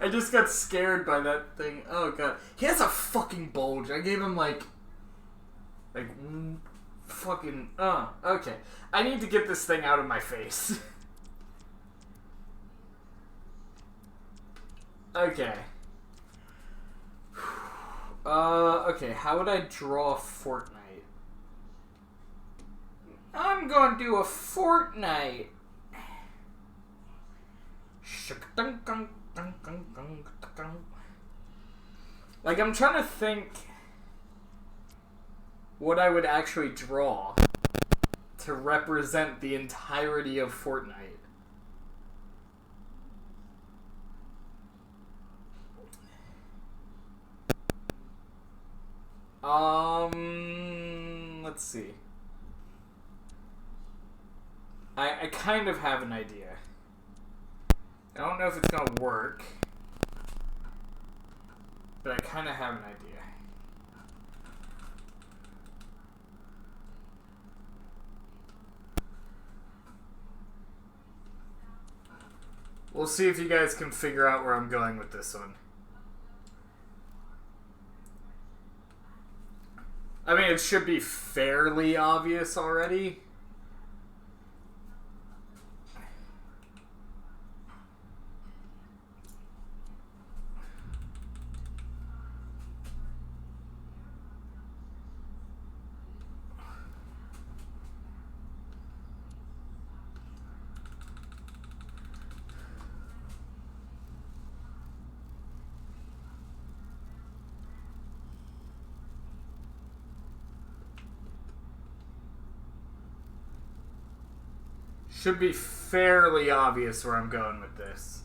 I just got scared by that thing. Oh, God. He has a fucking bulge. I gave him, fucking... okay. I need to get this thing out of my face. Okay. Okay, how would I draw Fortnite? I'm gonna do a Fortnite. Like, I'm trying to think what I would actually draw to represent the entirety of Fortnite. Let's see. I kind of have an idea. I don't know if it's gonna work, but I kind of have an idea. We'll see if you guys can figure out where I'm going with this one. I mean, it should be fairly obvious already. Should be fairly obvious where I'm going with this.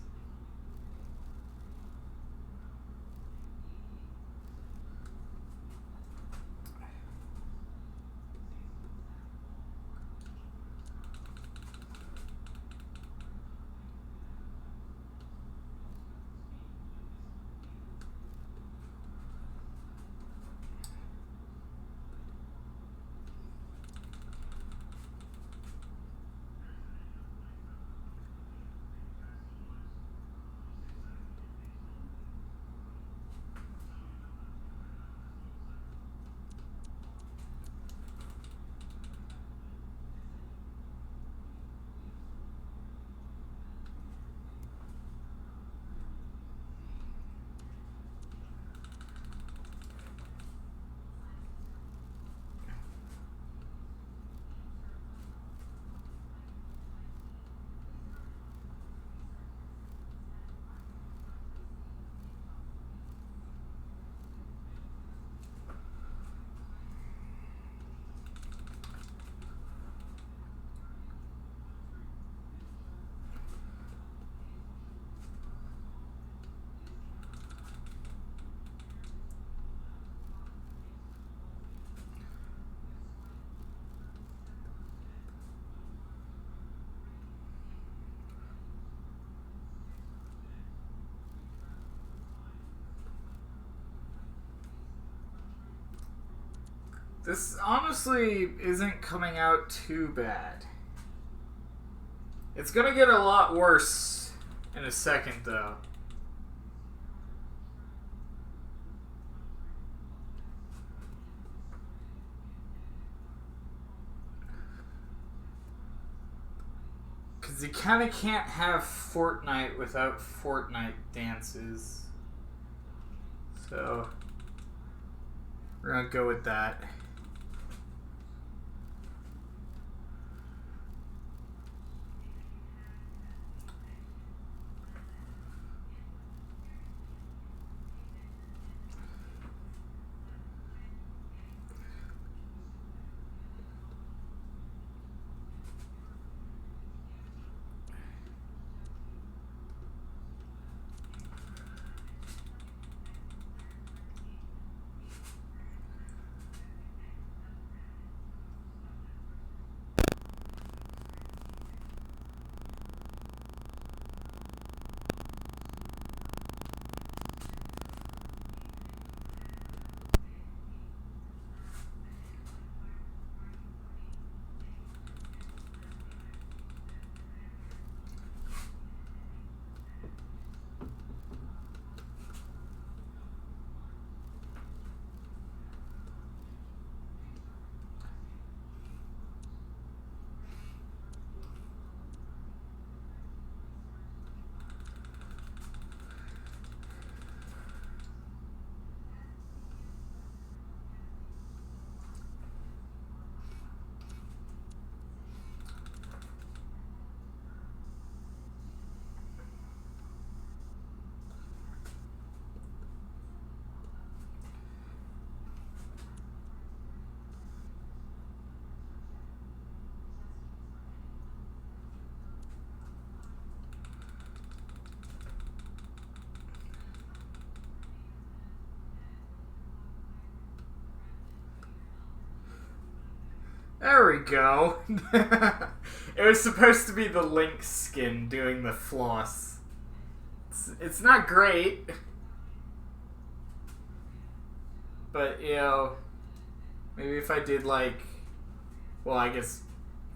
This honestly isn't coming out too bad. It's gonna get a lot worse in a second, though. Because you kind of can't have Fortnite without Fortnite dances. So, we're gonna go with that. There we go. It was supposed to be the Link skin doing the floss. It's not great. But, you know, maybe if I did like, well, I guess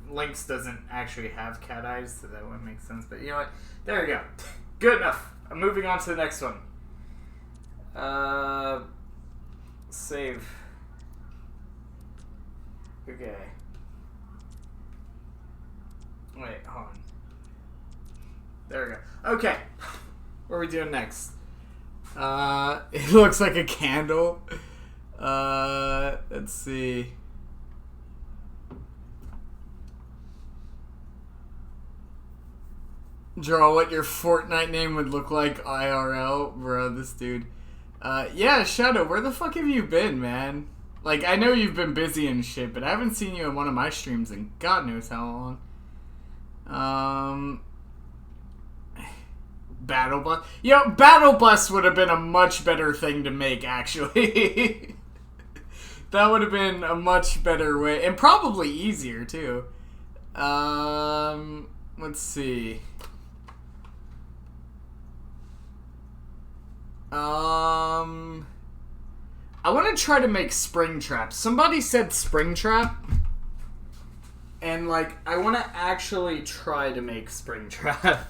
Lynx doesn't actually have cat eyes, so that wouldn't make sense. But you know what? There we go. Good enough. I'm moving on to the next one. Save. Okay. Wait, hold on. There we go. Okay. What are we doing next? It looks like a candle. Let's see. Draw what your Fortnite name would look like IRL. Bro, this dude. Yeah, Shadow, where the fuck have you been, man? Like, I know you've been busy and shit, but I haven't seen you in one of my streams in God knows how long. Battle Bus. Yo, Battle Bus would have been a much better thing to make, actually. That would have been a much better way, and probably easier, too. Let's see. I want to try to make Springtrap. Somebody said Springtrap. And, like, I want to actually try to make Springtrap.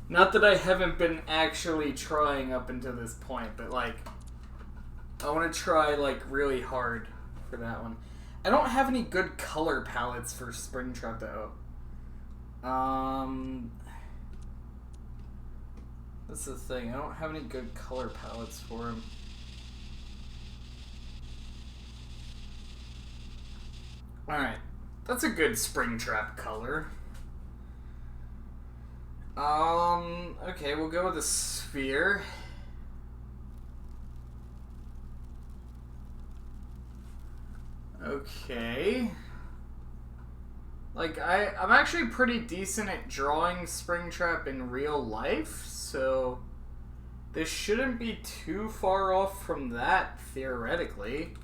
Not that I haven't been actually trying up until this point, but, like, I want to try, like, really hard for that one. I don't have any good color palettes for Springtrap, though. That's the thing. I don't have any good color palettes for him. Alright. That's a good Springtrap color. Okay, we'll go with a sphere. Okay. Like, I'm actually pretty decent at drawing Springtrap in real life, so this shouldn't be too far off from that, theoretically.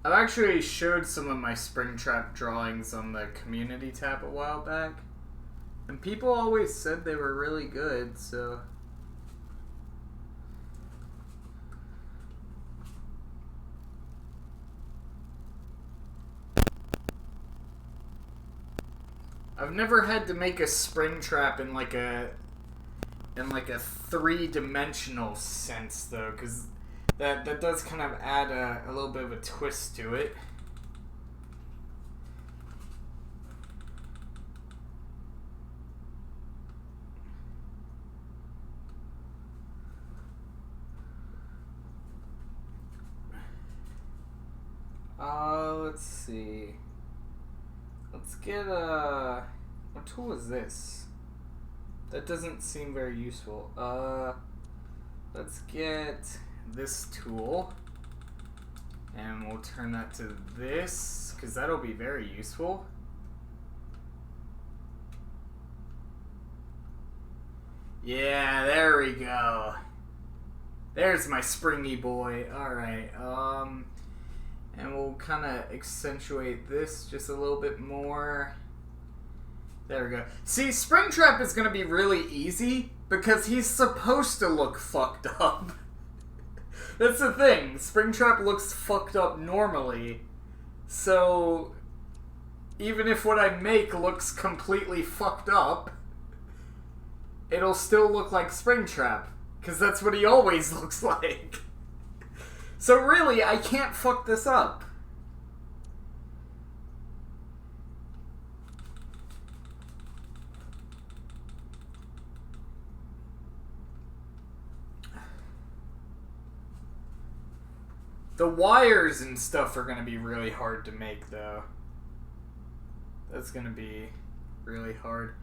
I've actually showed some of my Springtrap drawings on the community tab a while back, and people always said they were really good, so... I've never had to make a Springtrap in like a three-dimensional sense, though, because that does kind of add a little bit of a twist to it. Let's see. Let's get what tool is this? That doesn't seem very useful. Let's get this tool, and we'll turn that to this, because that'll be very useful. Yeah, there we go. There's my springy boy. Alright, and we'll kind of accentuate this just a little bit more. There we go. See, Springtrap is going to be really easy because he's supposed to look fucked up. That's the thing. Springtrap looks fucked up normally. So, even if what I make looks completely fucked up, it'll still look like Springtrap. Because that's what he always looks like. So really, I can't fuck this up. The wires and stuff are going to be really hard to make, though. That's going to be really hard.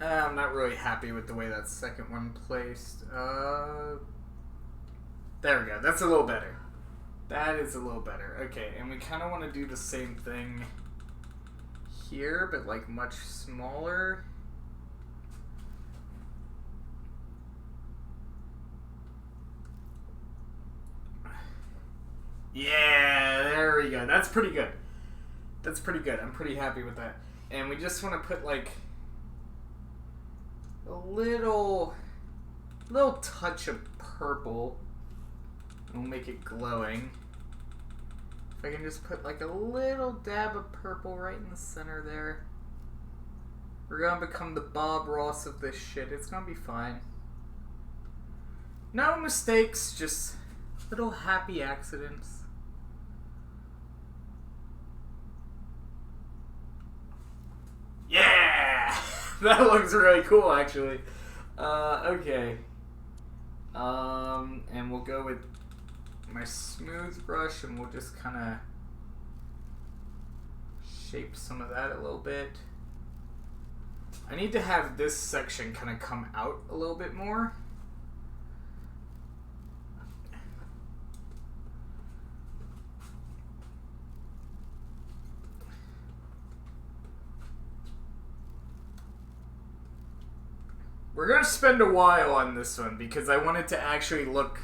I'm not really happy with the way that second one placed. There we go. That's a little better. That is a little better. Okay, and we kind of want to do the same thing here, but like much smaller. Yeah, there we go. That's pretty good. That's pretty good. I'm pretty happy with that. And we just want to put like a little touch of purple. We'll make it glowing. If I can just put like a little dab of purple right in the center there. We're gonna become the Bob Ross of this shit. It's gonna be fine. No mistakes, just little happy accidents. Yeah! That looks really cool, actually. Okay. And we'll go with my smooth brush and we'll just kind of shape some of that a little bit. I need to have this section kind of come out a little bit more. We're going to spend a while on this one because I want it to actually look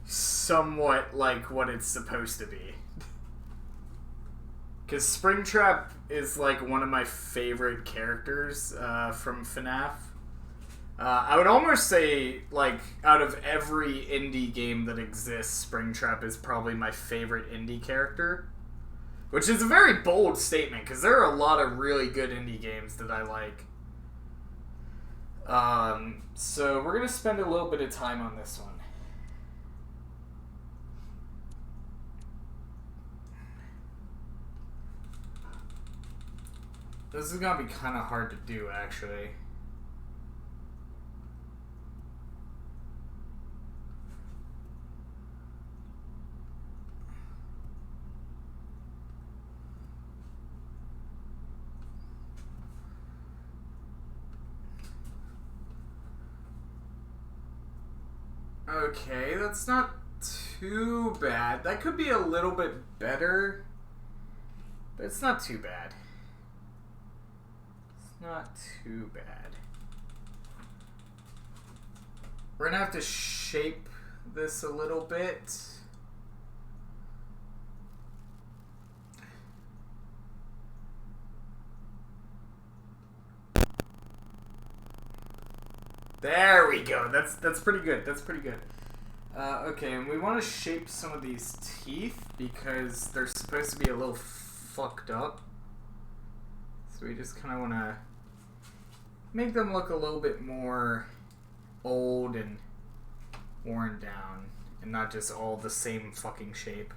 somewhat like what it's supposed to be. Because Springtrap is like one of my favorite characters from FNAF. I would almost say, like, out of every indie game that exists, Springtrap is probably my favorite indie character. Which is a very bold statement, because there are a lot of really good indie games that I like. So we're going to spend a little bit of time on this one. This is going to be kind of hard to do, actually. Okay, that's not too bad. That could be a little bit better, but it's not too bad. It's not too bad. We're gonna have to shape this a little bit. There we go. That's pretty good. That's pretty good. Okay, and we want to shape some of these teeth because they're supposed to be a little fucked up. So we just kind of want to make them look a little bit more old and worn down and not just all the same fucking shape.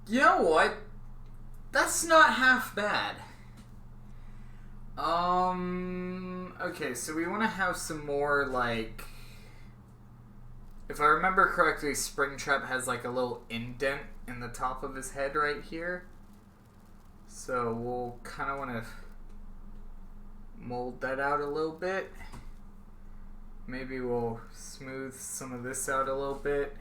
You know what? That's not half bad. Okay, so we want to have some more, like... If I remember correctly, Springtrap has, like, a little indent in the top of his head right here. So we'll kind of want to mold that out a little bit. Maybe we'll smooth some of this out a little bit.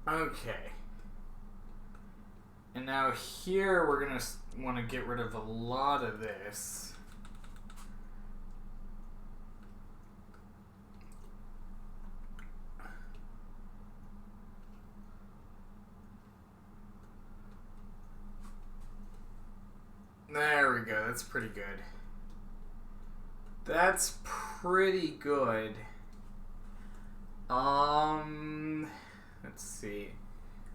Okay. And now here we're going to want to get rid of a lot of this. There we go. That's pretty good. That's pretty good. Let's see.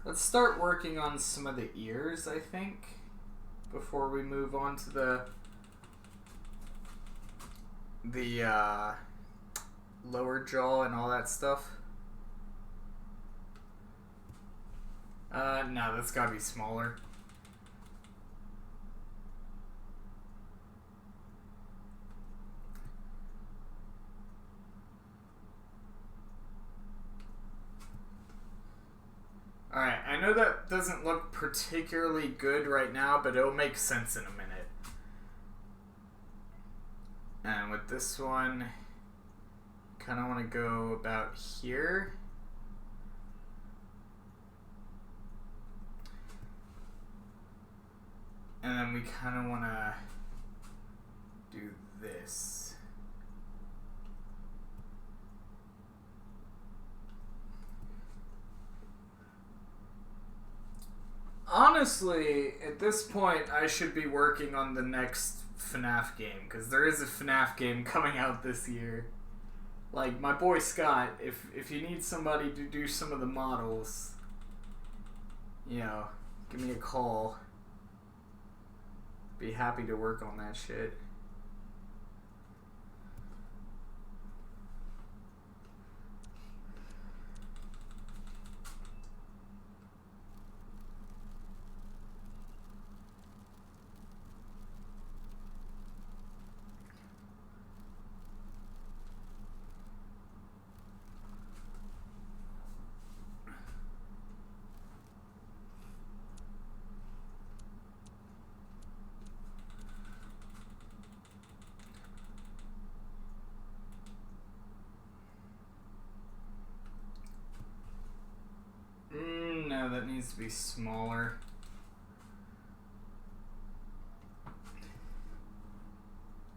Let's start working on some of the ears, I think, before we move on to the lower jaw and all that stuff. No, that's gotta be smaller. Alright, I know that doesn't look particularly good right now, but it'll make sense in a minute. And with this one, kind of want to go about here. kind of want to do this. Honestly, at this point, I should be working on the next FNAF game, because there is a FNAF game coming out this year. Like, my boy Scott, if you need somebody to do some of the models, you know, give me a call. Be happy to work on that shit. No, that needs to be smaller.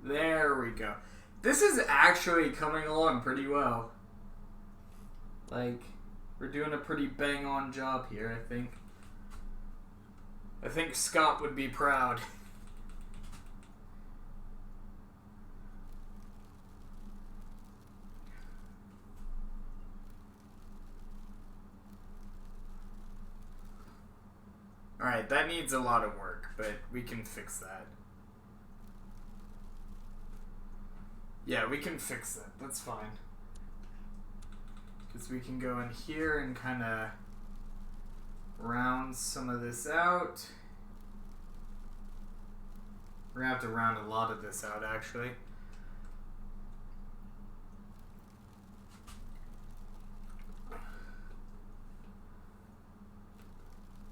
There we go. This is actually coming along pretty well. Like, we're doing a pretty bang-on job here, I think. I think Scott would be proud. Alright, that needs a lot of work, but we can fix that. Yeah, we can fix that. That's fine. Because we can go in here and kind of round some of this out. We're going to have to round a lot of this out, actually.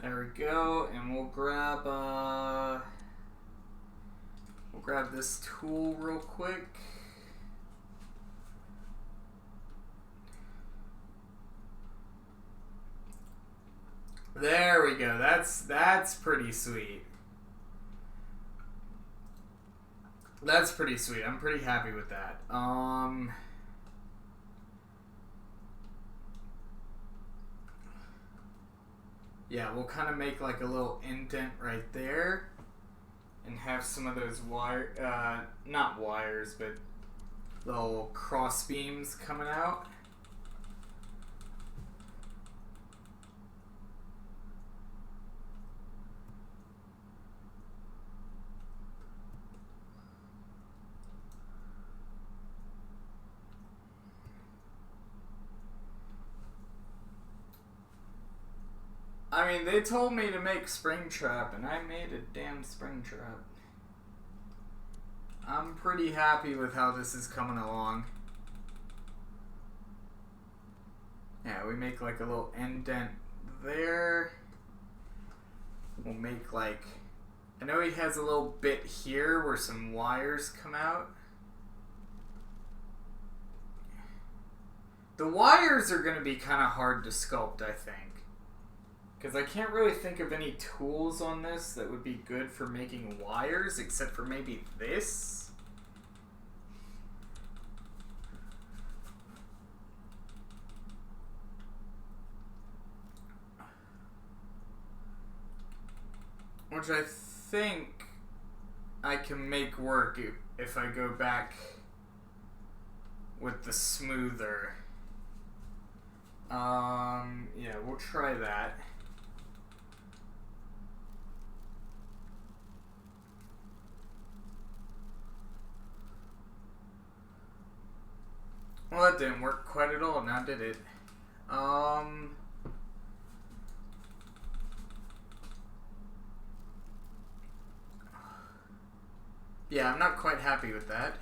There we go, and we'll grab this tool real quick. There we go. That's pretty sweet. That's pretty sweet. I'm pretty happy with that. Yeah, we'll kind of make like a little indent right there and have some of those not wires, but little cross beams coming out. I mean, they told me to make Springtrap, and I made a damn Springtrap. I'm pretty happy with how this is coming along. Yeah, we make like a little indent there. We'll make like... I know he has a little bit here where some wires come out. The wires are going to be kind of hard to sculpt, I think. Because I can't really think of any tools on this that would be good for making wires, except for maybe this. Which I think I can make work if I go back with the smoother. Yeah, we'll try that. Well, that didn't work quite at all, now did it? Yeah, I'm not quite happy with that.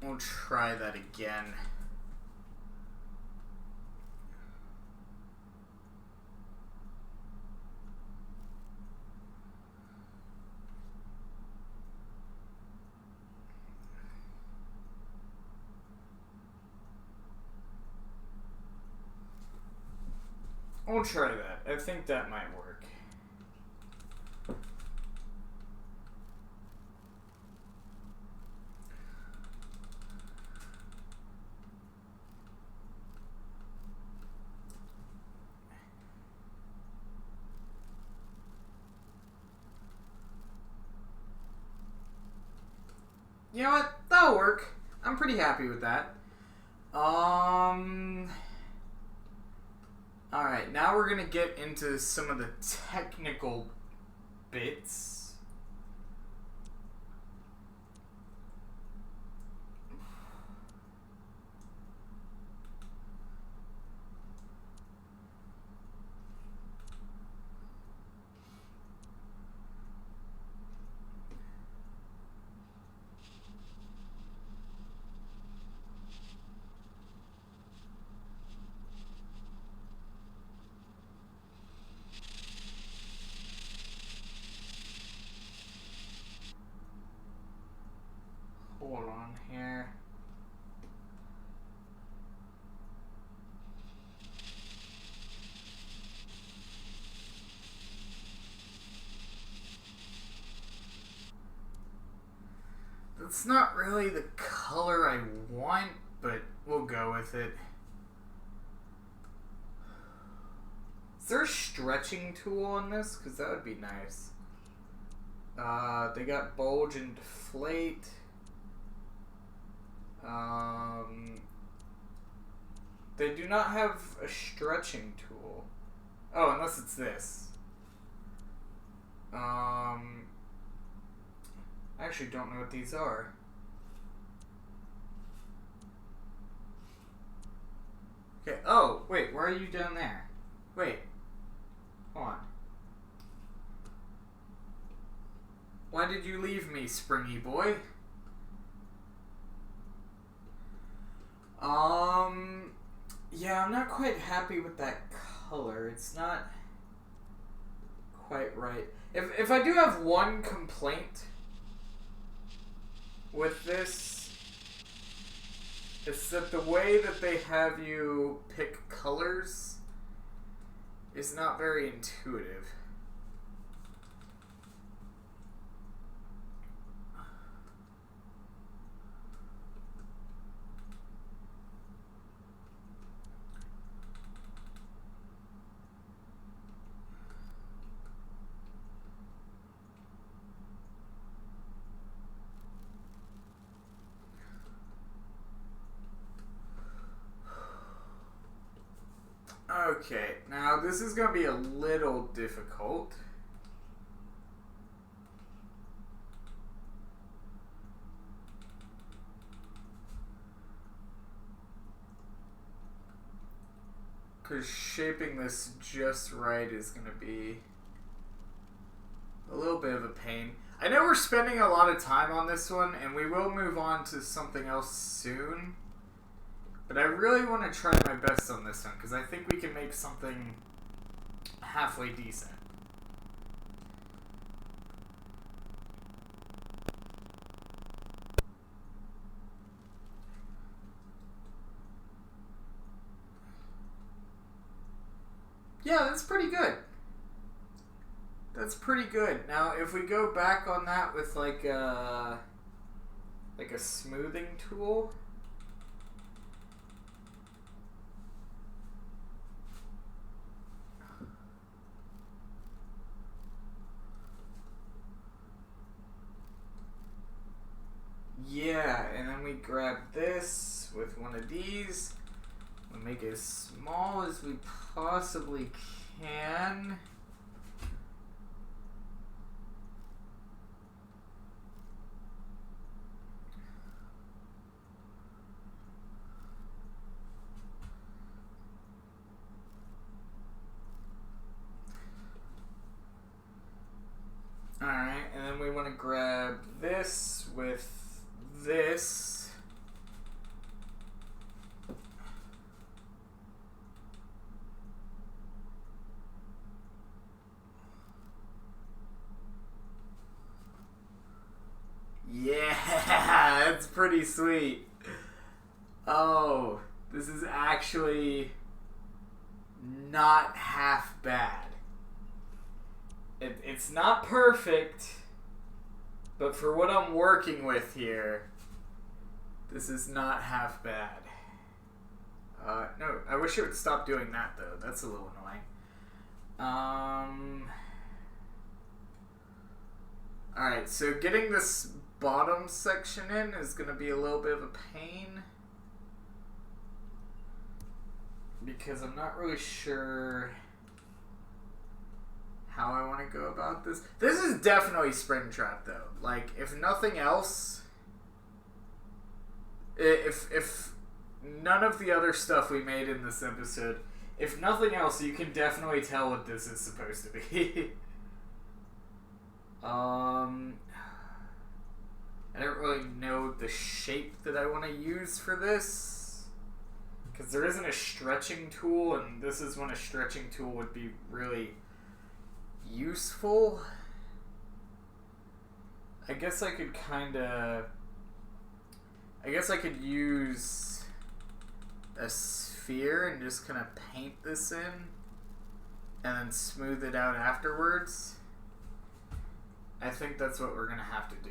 We'll try that again. I'll try that. I think that might work. You know what? That'll work. I'm pretty happy with that. Alright, now we're gonna get into some of the technical bits. Hold on here. That's not really the color I want, but we'll go with it. Is there a stretching tool on this? Because that would be nice. They got bulge and deflate. They do not have a stretching tool. Oh, unless it's this. I actually don't know what these are. Okay, oh, wait, why are you down there? Wait. Hold on. Why did you leave me, springy boy? Yeah, I'm not quite happy with that color. It's not quite right. If I do have one complaint with this, it's that the way that they have you pick colors is not very intuitive. Okay, now this is going to be a little difficult. Because shaping this just right is going to be a little bit of a pain. I know we're spending a lot of time on this one, and we will move on to something else soon. But I really want to try my best on this one, because I think we can make something halfway decent. Yeah, that's pretty good. That's pretty good. Now, if we go back on that with like a smoothing tool. Yeah, and then we grab this with one of these. We'll make it as small as we possibly can. Alright, and then we want to grab this with this. Yeah, that's pretty sweet. Oh, this is actually not half bad. It's not perfect, but for what I'm working with here, this is not half bad. No, I wish it would stop doing that, though. That's a little annoying. Alright, so getting this bottom section in is going to be a little bit of a pain, because I'm not really sure how I want to go about this. This is definitely Springtrap, though. Like, if nothing else, if none of the other stuff we made in this episode, if nothing else, you can definitely tell what this is supposed to be. I don't really know the shape that I want to use for this, because there isn't a stretching tool, and this is when a stretching tool would be really useful. I guess I could use a sphere and just kind of paint this in and then smooth it out afterwards. I think that's what we're gonna have to do.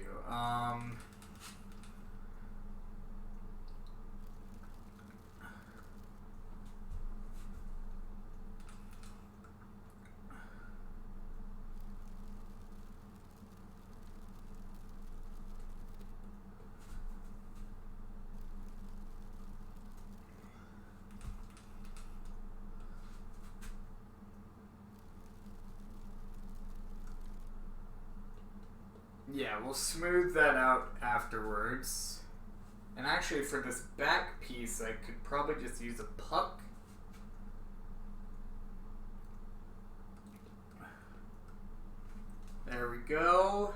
Yeah, we'll smooth that out afterwards. And actually, for this back piece, I could probably just use a puck. There we go.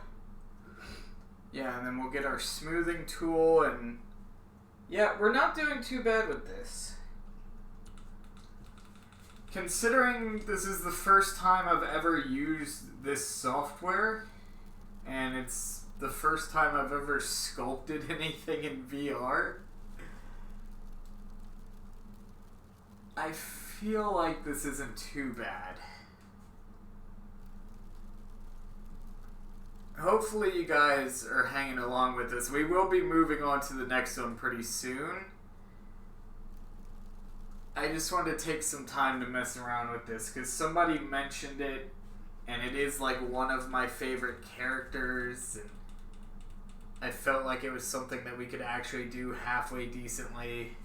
Yeah, and then we'll get our smoothing tool, and yeah, we're not doing too bad with this. Considering this is the first time I've ever used this software, and it's the first time I've ever sculpted anything in VR, I feel like this isn't too bad. Hopefully you guys are hanging along with this. We will be moving on to the next one pretty soon. I just wanted to take some time to mess around with this, because somebody mentioned it, and it is like one of my favorite characters, and I felt like it was something that we could actually do halfway decently.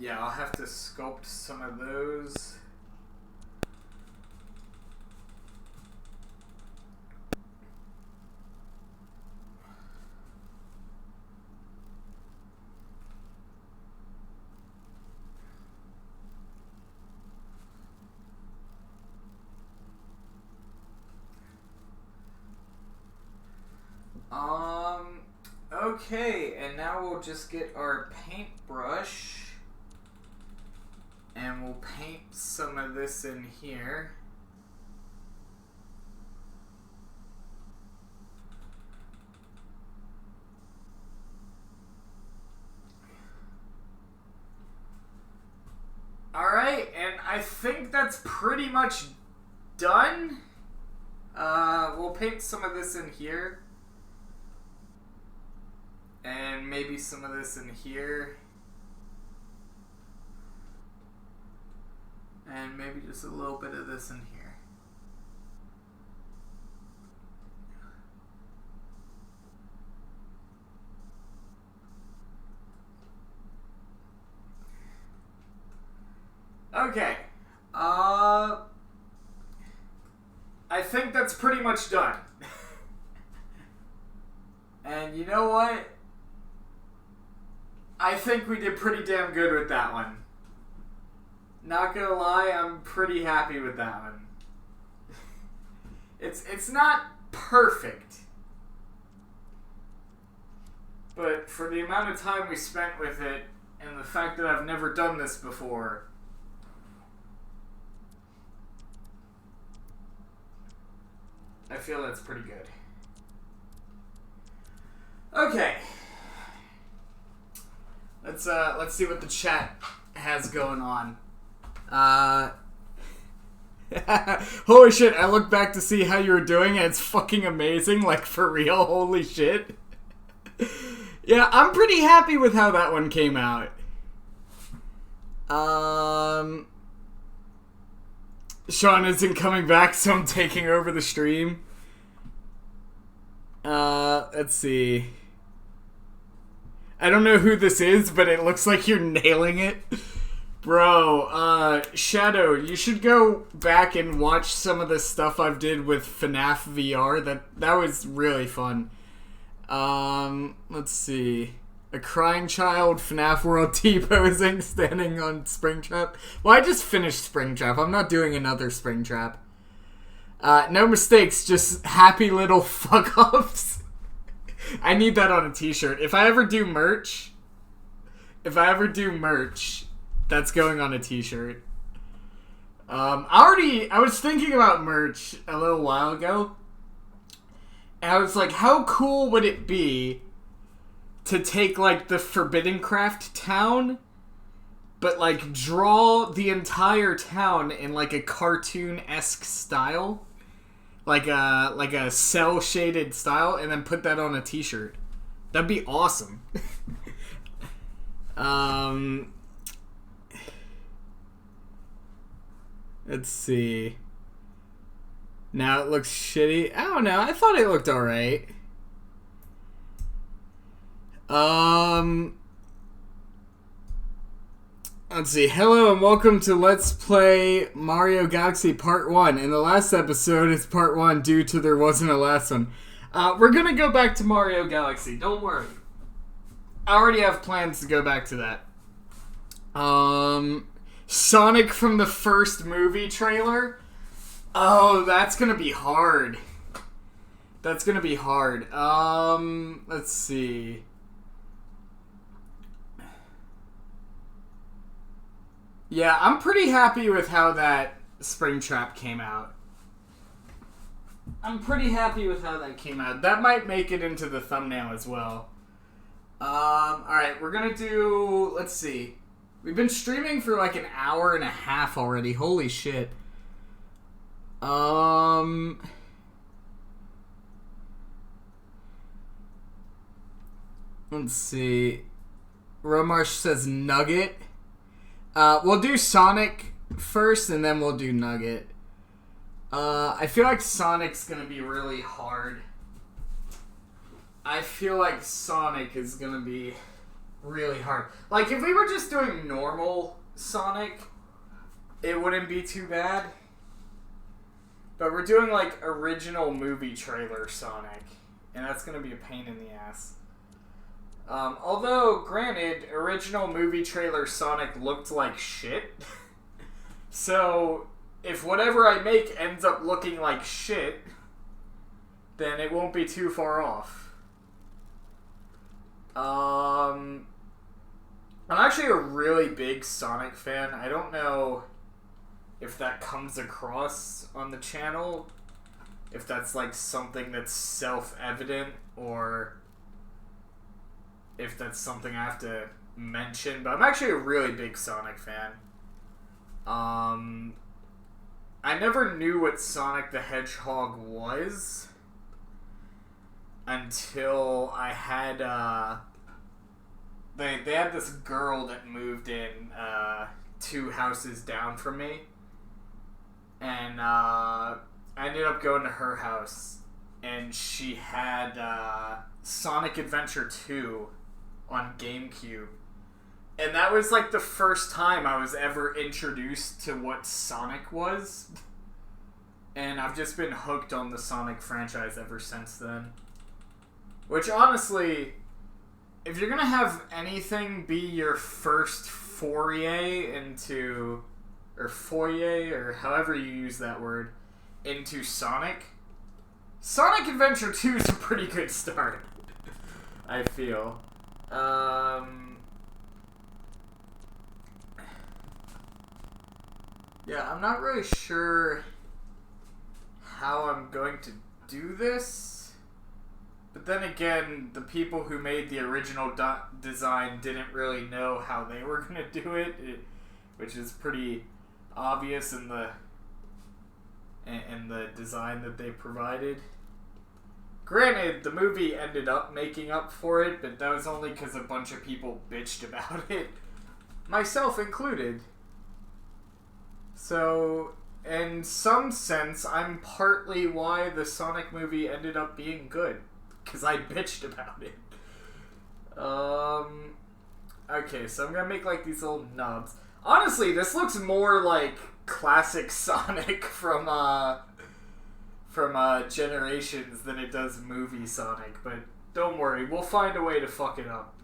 Yeah, I'll have to sculpt some of those. Okay, and now we'll just get our paintbrush, and we'll paint some of this in here. Alright, and I think that's pretty much done. We'll paint some of this in here. And maybe some of this in here. And maybe just a little bit of this in here. Okay. I think that's pretty much done. And you know what? I think we did pretty damn good with that one. Not gonna lie, I'm pretty happy with that one. It's not perfect, but for the amount of time we spent with it, and the fact that I've never done this before, I feel that's pretty good. Okay. Let's see what the chat has going on. Holy shit, I looked back to see how you were doing and it's fucking amazing, like for real, holy shit. Yeah, I'm pretty happy with how that one came out. Sean isn't coming back, so I'm taking over the stream. Let's see. I don't know who this is, but it looks like you're nailing it. Bro, Shadow, you should go back and watch some of the stuff I've did with FNAF VR. That was really fun. Let's see. A crying child, FNAF World T-posing, standing on Springtrap. Well, I just finished Springtrap. I'm not doing another Springtrap. No mistakes, just happy little fuck-offs. I need that on a t-shirt. If I ever do merch, that's going on a t-shirt. I was thinking about merch a little while ago. And I was like, how cool would it be to take, like, the Forbidden Craft town, but, like, draw the entire town in, like, a cartoon-esque style? Like a cel-shaded style, and then put that on a t-shirt. That'd be awesome. Let's see. Now it looks shitty. I don't know. I thought it looked alright. Let's see. Hello and welcome to Let's Play Mario Galaxy Part 1. In the last episode, it's Part 1 due to there wasn't a last one. We're gonna go back to Mario Galaxy. Don't worry. I already have plans to go back to that. Sonic from the first movie trailer? Oh, that's gonna be hard. Let's see. Yeah, I'm pretty happy with how that Springtrap came out. That might make it into the thumbnail as well. Alright, we're gonna do... Let's see. We've been streaming for like an hour and a half already. Holy shit. Let's see. Romarsh says Nugget. We'll do Sonic first, and then we'll do Nugget. I feel like Sonic's gonna be really hard. I feel like Sonic is gonna be really hard. Like, if we were just doing normal Sonic, it wouldn't be too bad. But we're doing, like, original movie trailer Sonic, and that's gonna be a pain in the ass. Although, granted, original movie trailer Sonic looked like shit. So, if whatever I make ends up looking like shit, then it won't be too far off. I'm actually a really big Sonic fan. I don't know if that comes across on the channel, if that's like something that's self-evident, or if that's something I have to mention, but I'm actually a really big Sonic fan. I never knew what Sonic the Hedgehog was until I had, they had this girl that moved in, 2 houses down from me, and, I ended up going to her house, and she had, Sonic Adventure 2 on GameCube. And that was like the first time I was ever introduced to what Sonic was. And I've just been hooked on the Sonic franchise ever since then. Which honestly, if you're gonna have anything be your first foray into, or foyer, or however you use that word, into Sonic, Sonic Adventure 2 is a pretty good start, I feel. Yeah, I'm not really sure how I'm going to do this. But then again, the people who made the original design didn't really know how they were going to do it, which is pretty obvious in the design that they provided. Granted, the movie ended up making up for it, but that was only because a bunch of people bitched about it, myself included. So, in some sense, I'm partly why the Sonic movie ended up being good, because I bitched about it. Okay, so I'm gonna make like these little nubs. Honestly, this looks more like classic Sonic from Generations than it does movie Sonic, but don't worry, we'll find a way to fuck it up.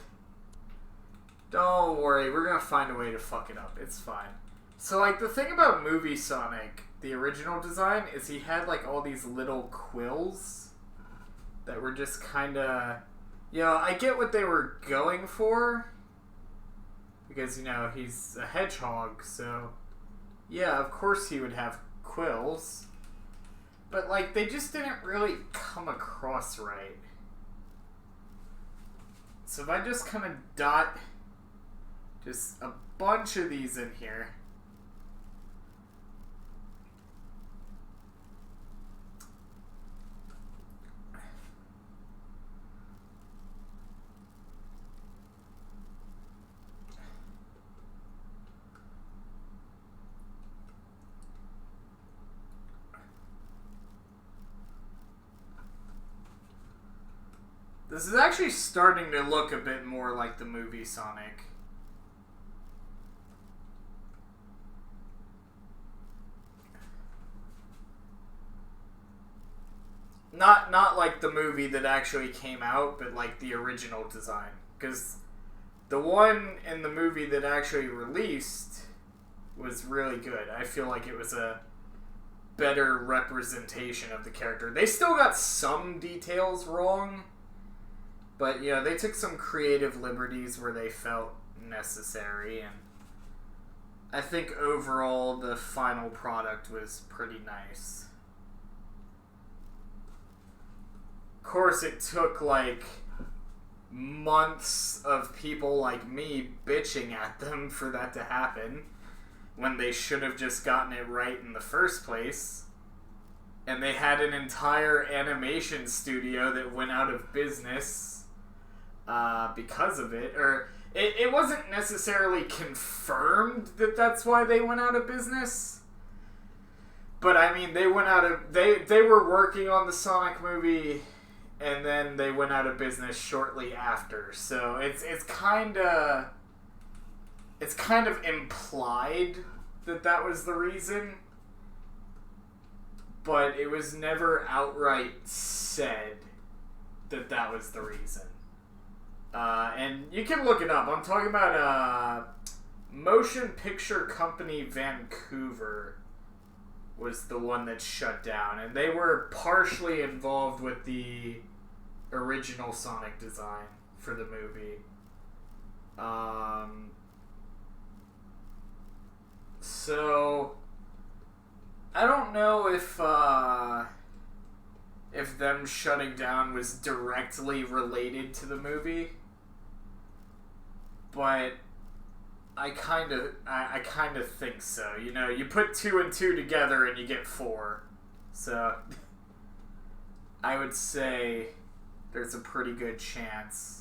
Don't worry, we're gonna find a way to fuck it up. It's fine. So, like, the thing about movie Sonic, the original design, is he had, like, all these little quills that were just kinda... You know, I get what they were going for, because, you know, he's a hedgehog, so... Yeah, of course he would have quills. But, like, they just didn't really come across right. So if I just kind of dot just a bunch of these in here... This is actually starting to look a bit more like the movie Sonic. Not like the movie that actually came out, but like the original design. Because the one in the movie that actually released was really good. I feel like it was a better representation of the character. They still got some details wrong, but, you know, they took some creative liberties where they felt necessary, and I think overall the final product was pretty nice. Of course, it took, like, months of people like me bitching at them for that to happen, when they should have just gotten it right in the first place. And they had an entire animation studio that went out of business because of it. Or it wasn't necessarily confirmed that that's why they went out of business. But I mean, they went out of... They were working on the Sonic movie, and then they went out of business shortly after. So it's kind of implied that that was the reason, but it was never outright said that that was the reason. And you can look it up. I'm talking about Motion Picture Company Vancouver was the one that shut down, and they were partially involved with the original Sonic design for the movie. So I don't know if them shutting down was directly related to the movie, but I kind of think so. You know, you put 2 and 2 together and you get 4. So I would say there's a pretty good chance.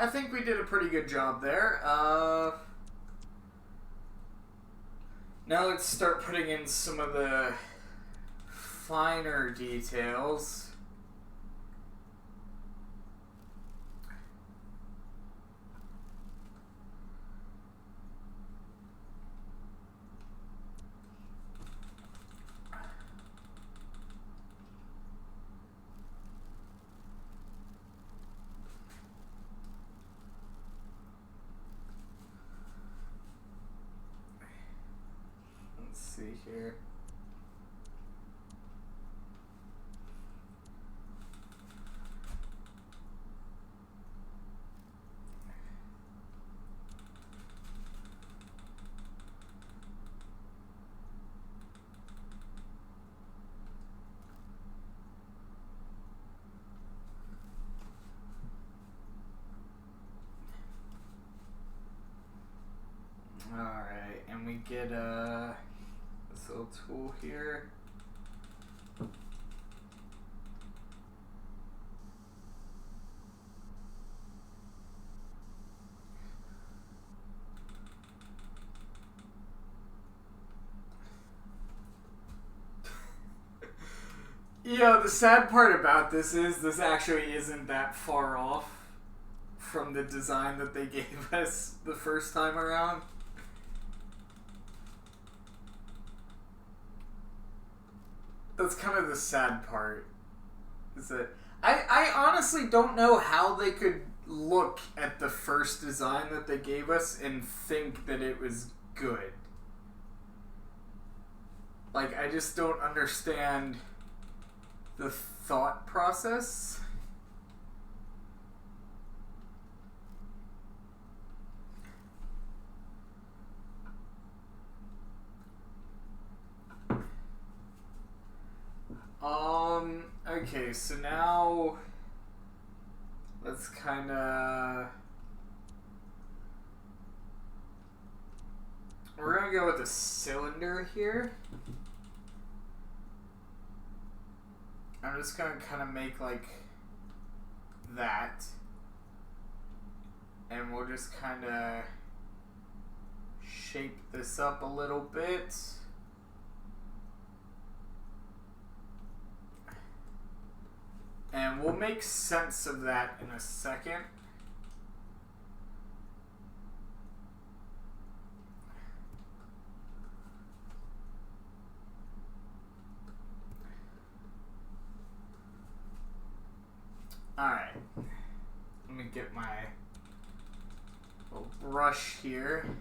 I think we did a pretty good job there. Now let's start putting in some of the finer details. Let's see here. Alright, and we get this little tool here. The sad part about this is this actually isn't that far off from the design that they gave us the first time around. That's kind of the sad part. Is that I honestly don't know how they could look at the first design that they gave us and think that it was good. Like, I just don't understand the thought process. Okay, so now let's kinda, we're gonna go with a cylinder here. I'm just gonna kinda make like that, and we'll just kinda shape this up a little bit. And we'll make sense of that in a second. Alright. Let me get my little brush here.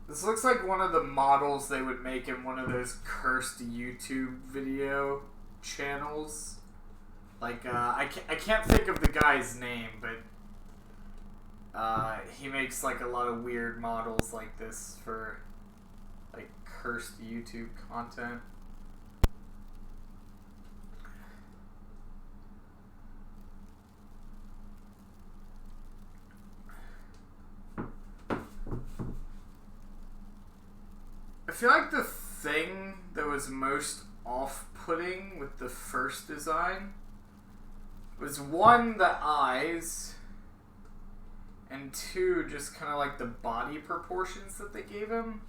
This looks like one of the models they would make in one of those cursed YouTube video channels. Like, I can't think of the guy's name, but he makes like a lot of weird models like this for like cursed YouTube content. I feel like the thing that was most off-putting with the first design was, one, the eyes, and two, just kind of like the body proportions that they gave him.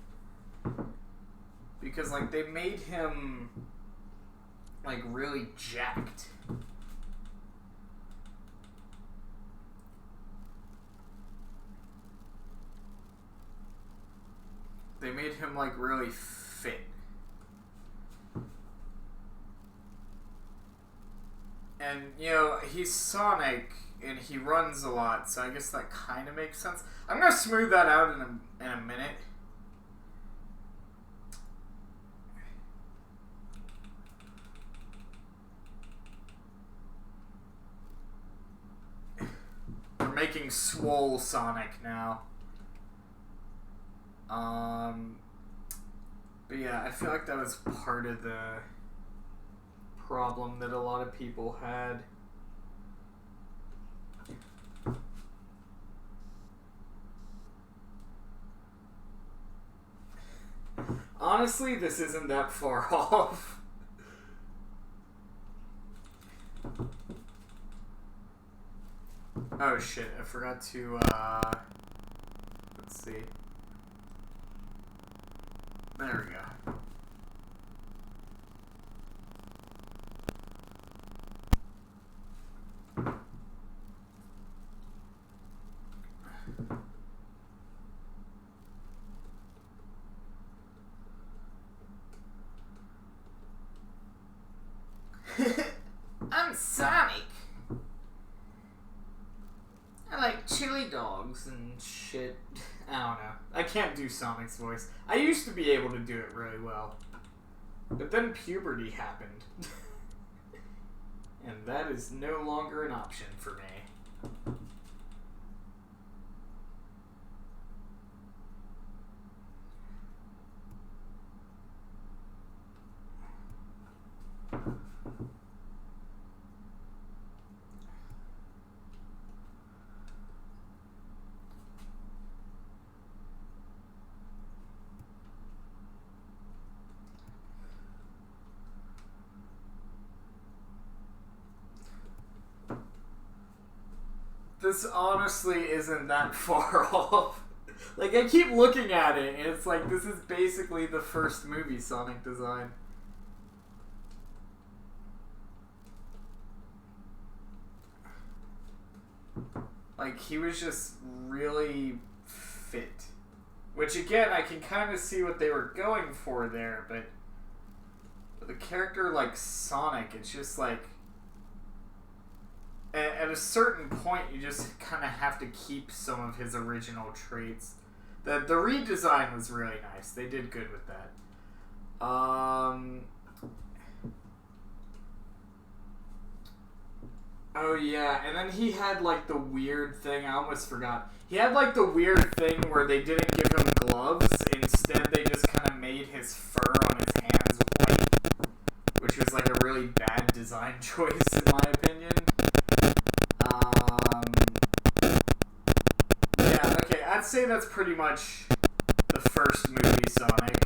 Because, like, they made him, like, really jacked. They made him, like, really fit. And, you know, he's Sonic, and he runs a lot, so I guess that kind of makes sense. I'm going to smooth that out in a minute. We're making swole Sonic now. But yeah, I feel like that was part of the problem that a lot of people had. honestly, this isn't that far off. Oh shit, I forgot to, let's see. There we go. I'm Sonic. I like chili dogs and shit. I don't know. I can't do Sonic's voice. I used to be able to do it really well. But then puberty happened. And that is no longer an option for me. This honestly isn't that far off. Like, I keep looking at it, and it's like, this is basically the first movie Sonic design. Like, he was just really fit. Which, again, I can kind of see what they were going for there, but with a character like Sonic, it's just like, at a certain point, you just kind of have to keep some of his original traits. The redesign was really nice. They did good with that. Oh yeah, and then he had like the weird thing, I almost forgot. He had like the weird thing where they didn't give him gloves. Instead, they just kind of made his fur on his hands white. Which was like a really bad design choice in my opinion. Yeah, okay, I'd say that's pretty much the first movie Sonic.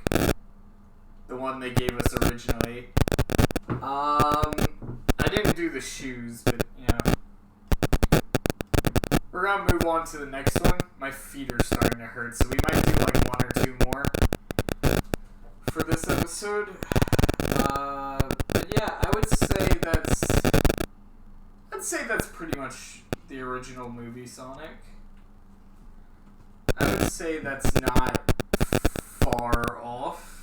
The one they gave us originally. I didn't do the shoes, but, you know. We're gonna move on to the next one. My feet are starting to hurt, so we might do like one or two more for this episode. But yeah, I'd say that's pretty much the original movie Sonic. I would say that's not far off.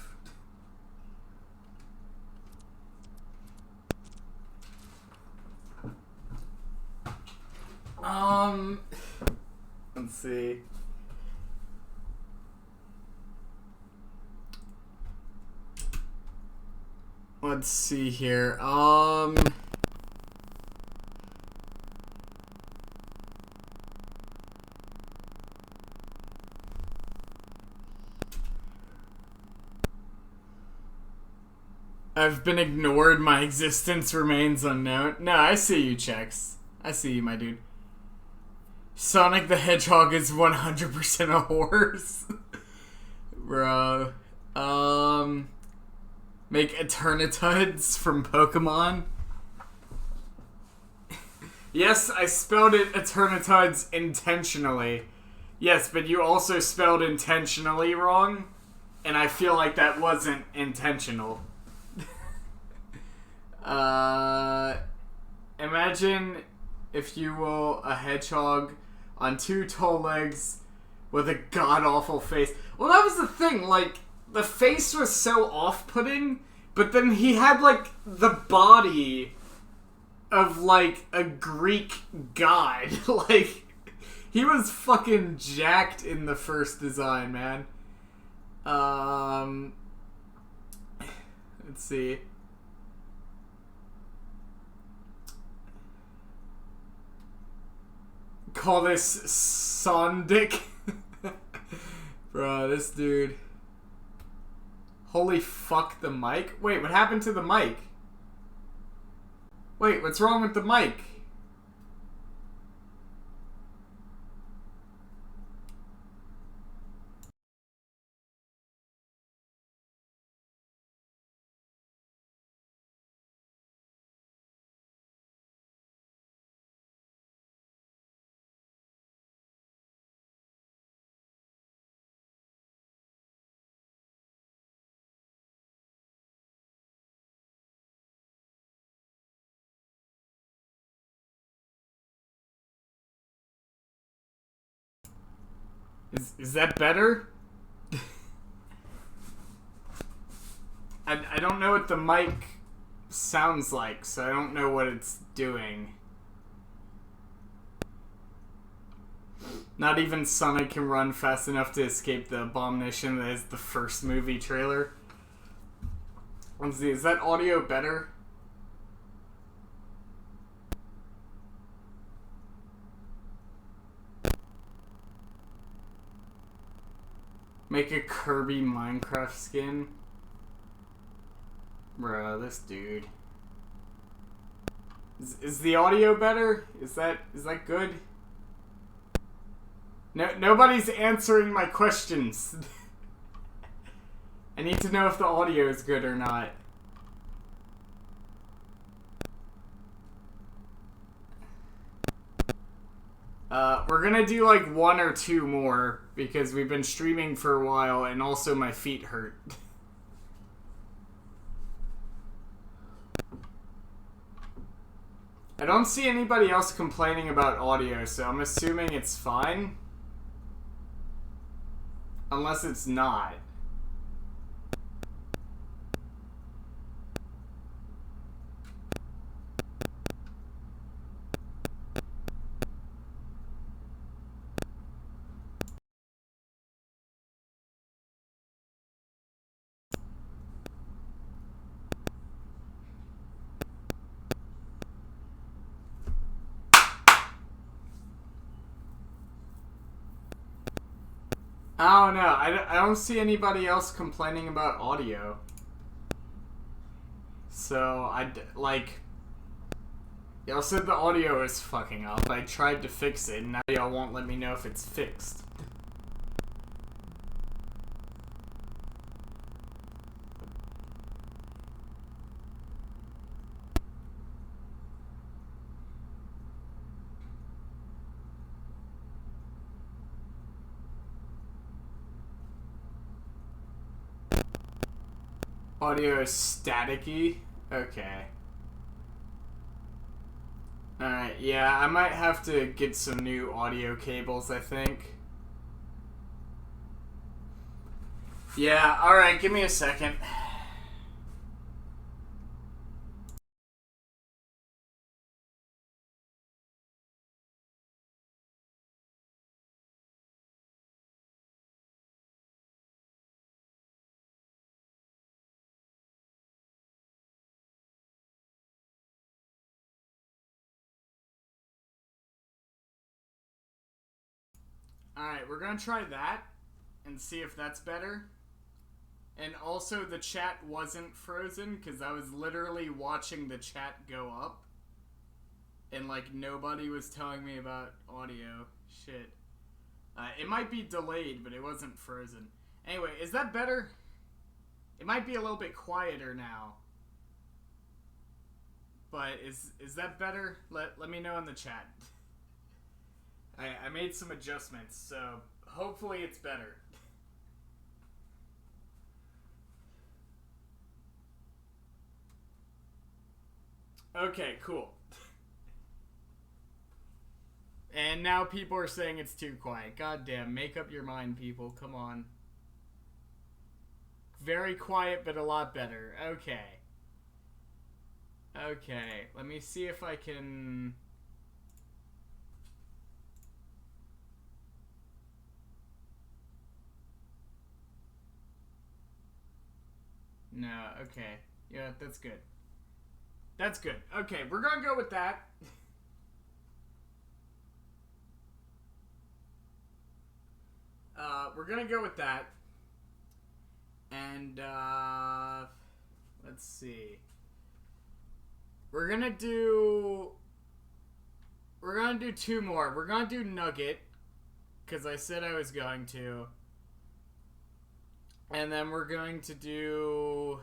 Let's see. Let's see here. I've been ignored. My existence remains unknown. No, I see you, Chex. I see you, my dude. Sonic the Hedgehog is 100% a horse. Bro. Make Eternituds from Pokemon. Yes, I spelled it Eternituds intentionally. Yes, but you also spelled intentionally wrong. And I feel like that wasn't intentional. Imagine, if you will, a hedgehog on two tall legs with a god-awful face. Well, that was the thing, like, the face was so off-putting, but then he had, like, the body of, like, a Greek god. Like, he was fucking jacked in the first design, man. Let's see. Call this Sondic. Bro, this dude. Holy fuck, the mic? Wait, what happened to the mic? Wait, what's wrong with the mic? Is that better? I don't know what the mic sounds like, so I don't know what it's doing. Not even Sonic can run fast enough to escape the abomination that is the first movie trailer. Let's see, is that audio better? Make a Kirby Minecraft skin? Bro, this dude. Is the audio better? Is that good? No, nobody's answering my questions. I need to know if the audio is good or not. We're gonna do like 1 or 2 more because we've been streaming for a while and also my feet hurt. I don't see anybody else complaining about audio, so I'm assuming it's fine. Unless it's not. I don't know. I don't see anybody else complaining about audio. So, y'all said the audio is fucking up. I tried to fix it, and now y'all won't let me know if it's fixed. Audio is staticky? Okay. Alright, yeah, I might have to get some new audio cables, I think. Yeah, alright, give me a second. Alright, we're gonna try that and see if that's better. And also, the chat wasn't frozen because I was literally watching the chat go up. And, like, nobody was telling me about audio. Shit. It might be delayed, but it wasn't frozen. Anyway, is that better? It might be a little bit quieter now. But is that better? Let me know in the chat. I made some adjustments, so hopefully it's better. Okay, cool. And now people are saying it's too quiet. God damn, make up your mind, people. Come on. Very quiet, but a lot better. Okay. Okay, let me see if I can... No, okay. Yeah, that's good. That's good. Okay, we're gonna go with that. We're gonna go with that. And, let's see. We're gonna do 2 more. We're gonna do Nugget, because I said I was going to. And then we're going to do...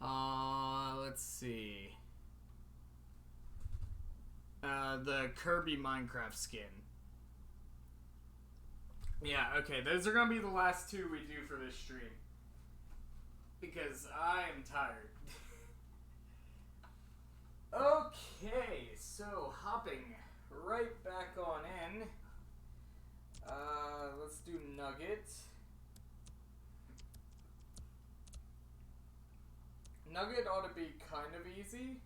let's see. The Kirby Minecraft skin. Yeah, okay, those are gonna be the last 2 we do for this stream. Because I am tired. Okay, so hopping right back on in. Let's do Nugget. Nugget ought to be kind of easy.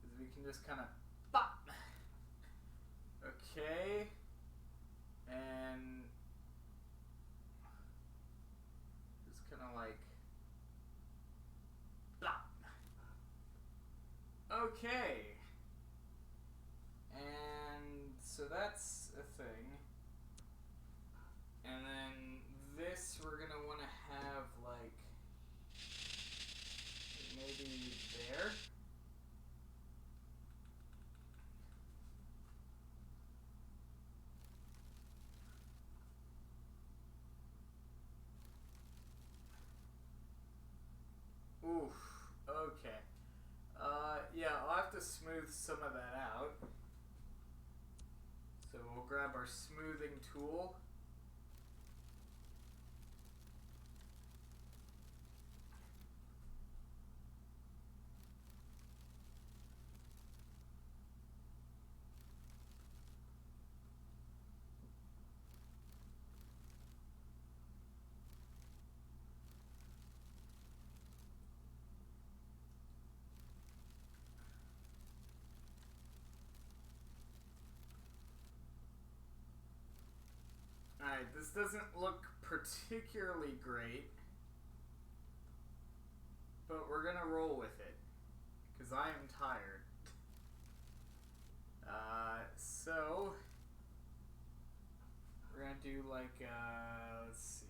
Because we can just kind of bop. Okay. And just kind of like bop. Okay. And so that's a thing. And then this we're gonna want to have like maybe there. Oof. Okay. Yeah, I'll have to smooth some of that out. So we'll grab our smoothing tool. Alright, this doesn't look particularly great, but we're gonna roll with it, because I am tired. So, we're gonna do like, let's see.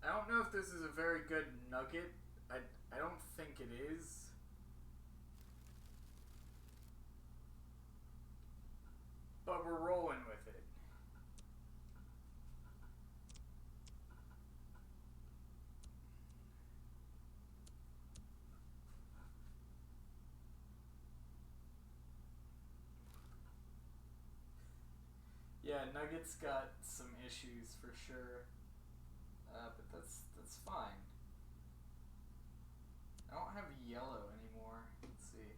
I don't know if this is a very good nugget. I don't think it is. But we're rolling with it. Yeah, Nugget's got some issues for sure. But that's fine. I don't have yellow anymore. Let's see.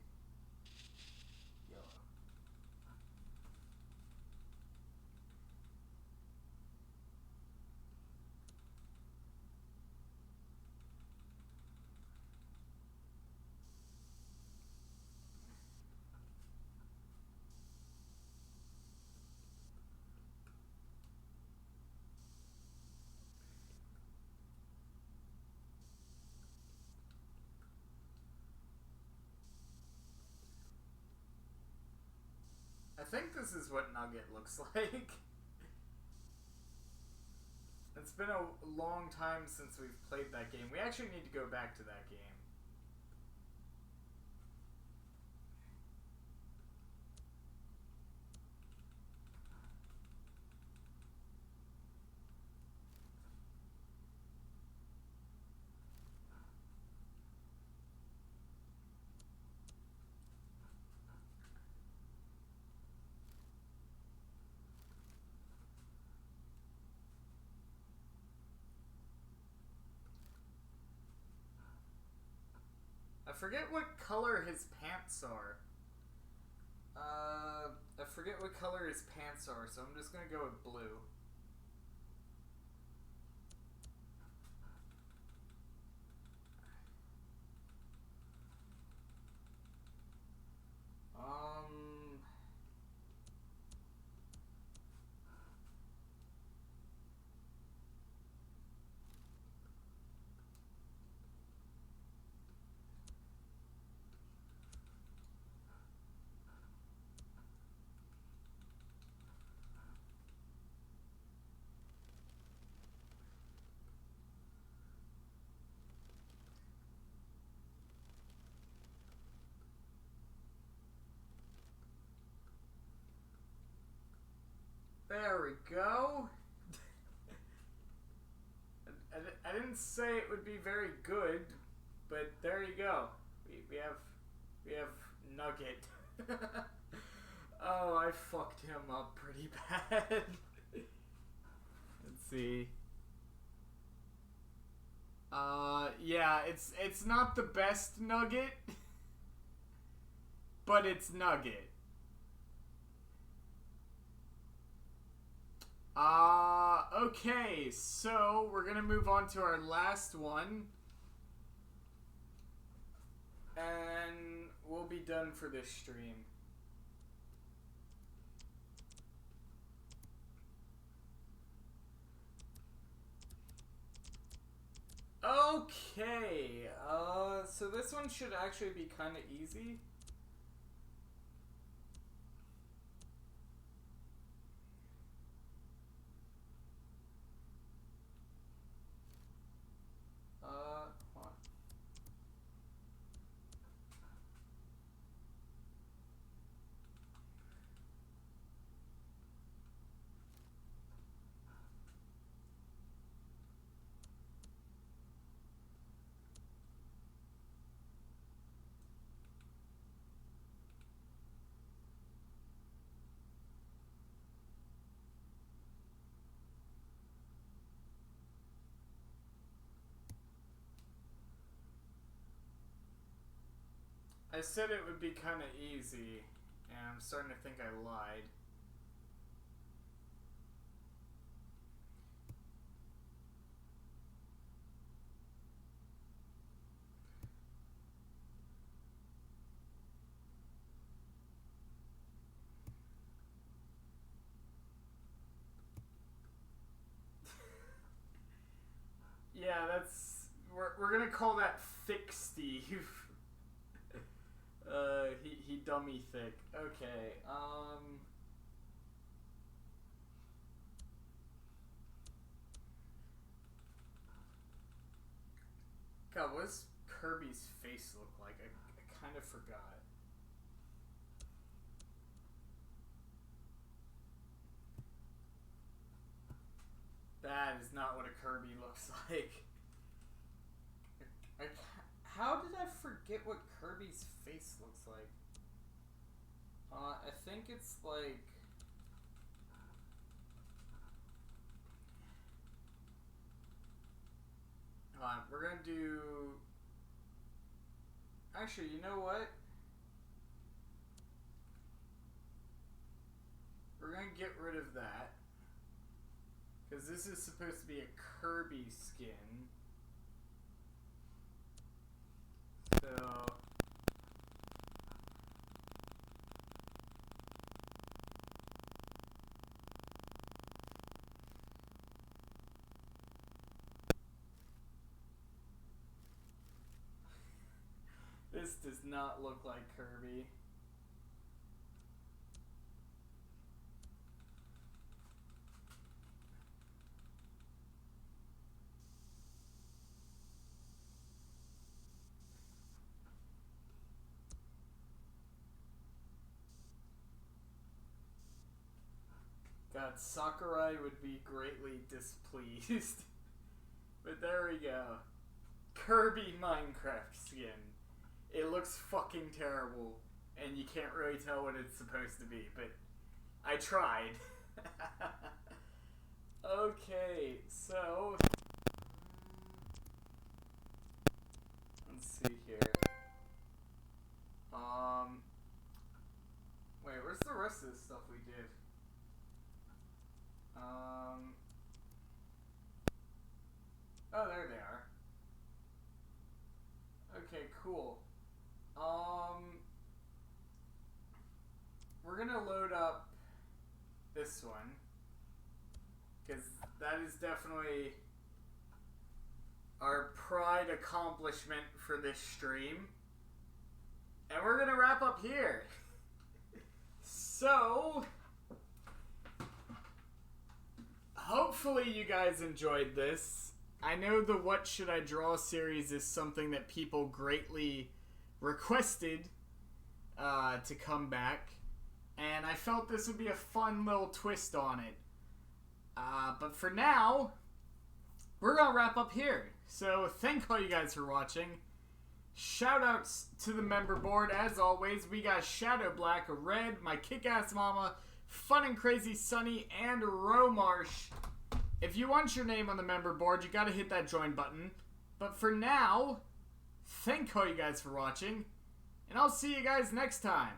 Yellow. I think this is what Nugget looks like. It's been a long time since we've played that game. We actually need to go back to that game. I forget what color his pants are. I forget what color his pants are, so I'm just gonna go with blue. There we go. I didn't say it would be very good, but there you go. We have Nugget. Oh, I fucked him up pretty bad. Let's see. Yeah, it's not the best Nugget, but it's Nugget. Okay, so we're gonna move on to our last one. And we'll be done for this stream. Okay, so this one should actually be kind of easy. Hold on. I said it would be kind of easy, and I'm starting to think I lied. Yeah, that's... We're gonna call that Thick Steve. He dummy thick. Okay, God, what does Kirby's face look like? I kind of forgot. That is not what a Kirby looks like. How did I forget what Kirby's face looks like? I think it's like... Hold on, we're gonna do... Actually, you know what? We're gonna get rid of that. Because this is supposed to be a Kirby skin. So... This does not look like Kirby. God, Sakurai would be greatly displeased. But there we go. Kirby Minecraft skin. It looks fucking terrible, and you can't really tell what it's supposed to be, but I tried. Okay, so... Let's see here. Wait, where's the rest of the stuff we did? Oh, there they are. Okay, cool. We're gonna load up this one, because that is definitely our pride accomplishment for this stream. And we're gonna wrap up here. So, hopefully you guys enjoyed this. I know the What Should I Draw series is something that people greatly requested to come back, and I felt this would be a fun little twist on it. But for now, we're going to wrap up here. So thank all you guys for watching. Shoutouts to the member board. As always, we got Shadow Black, Red, my kick-ass mama, Fun and Crazy Sunny, and Romarsh. If you want your name on the member board, you got to hit that join button. But for now, thank all you guys for watching, and I'll see you guys next time.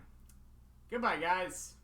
Goodbye, guys.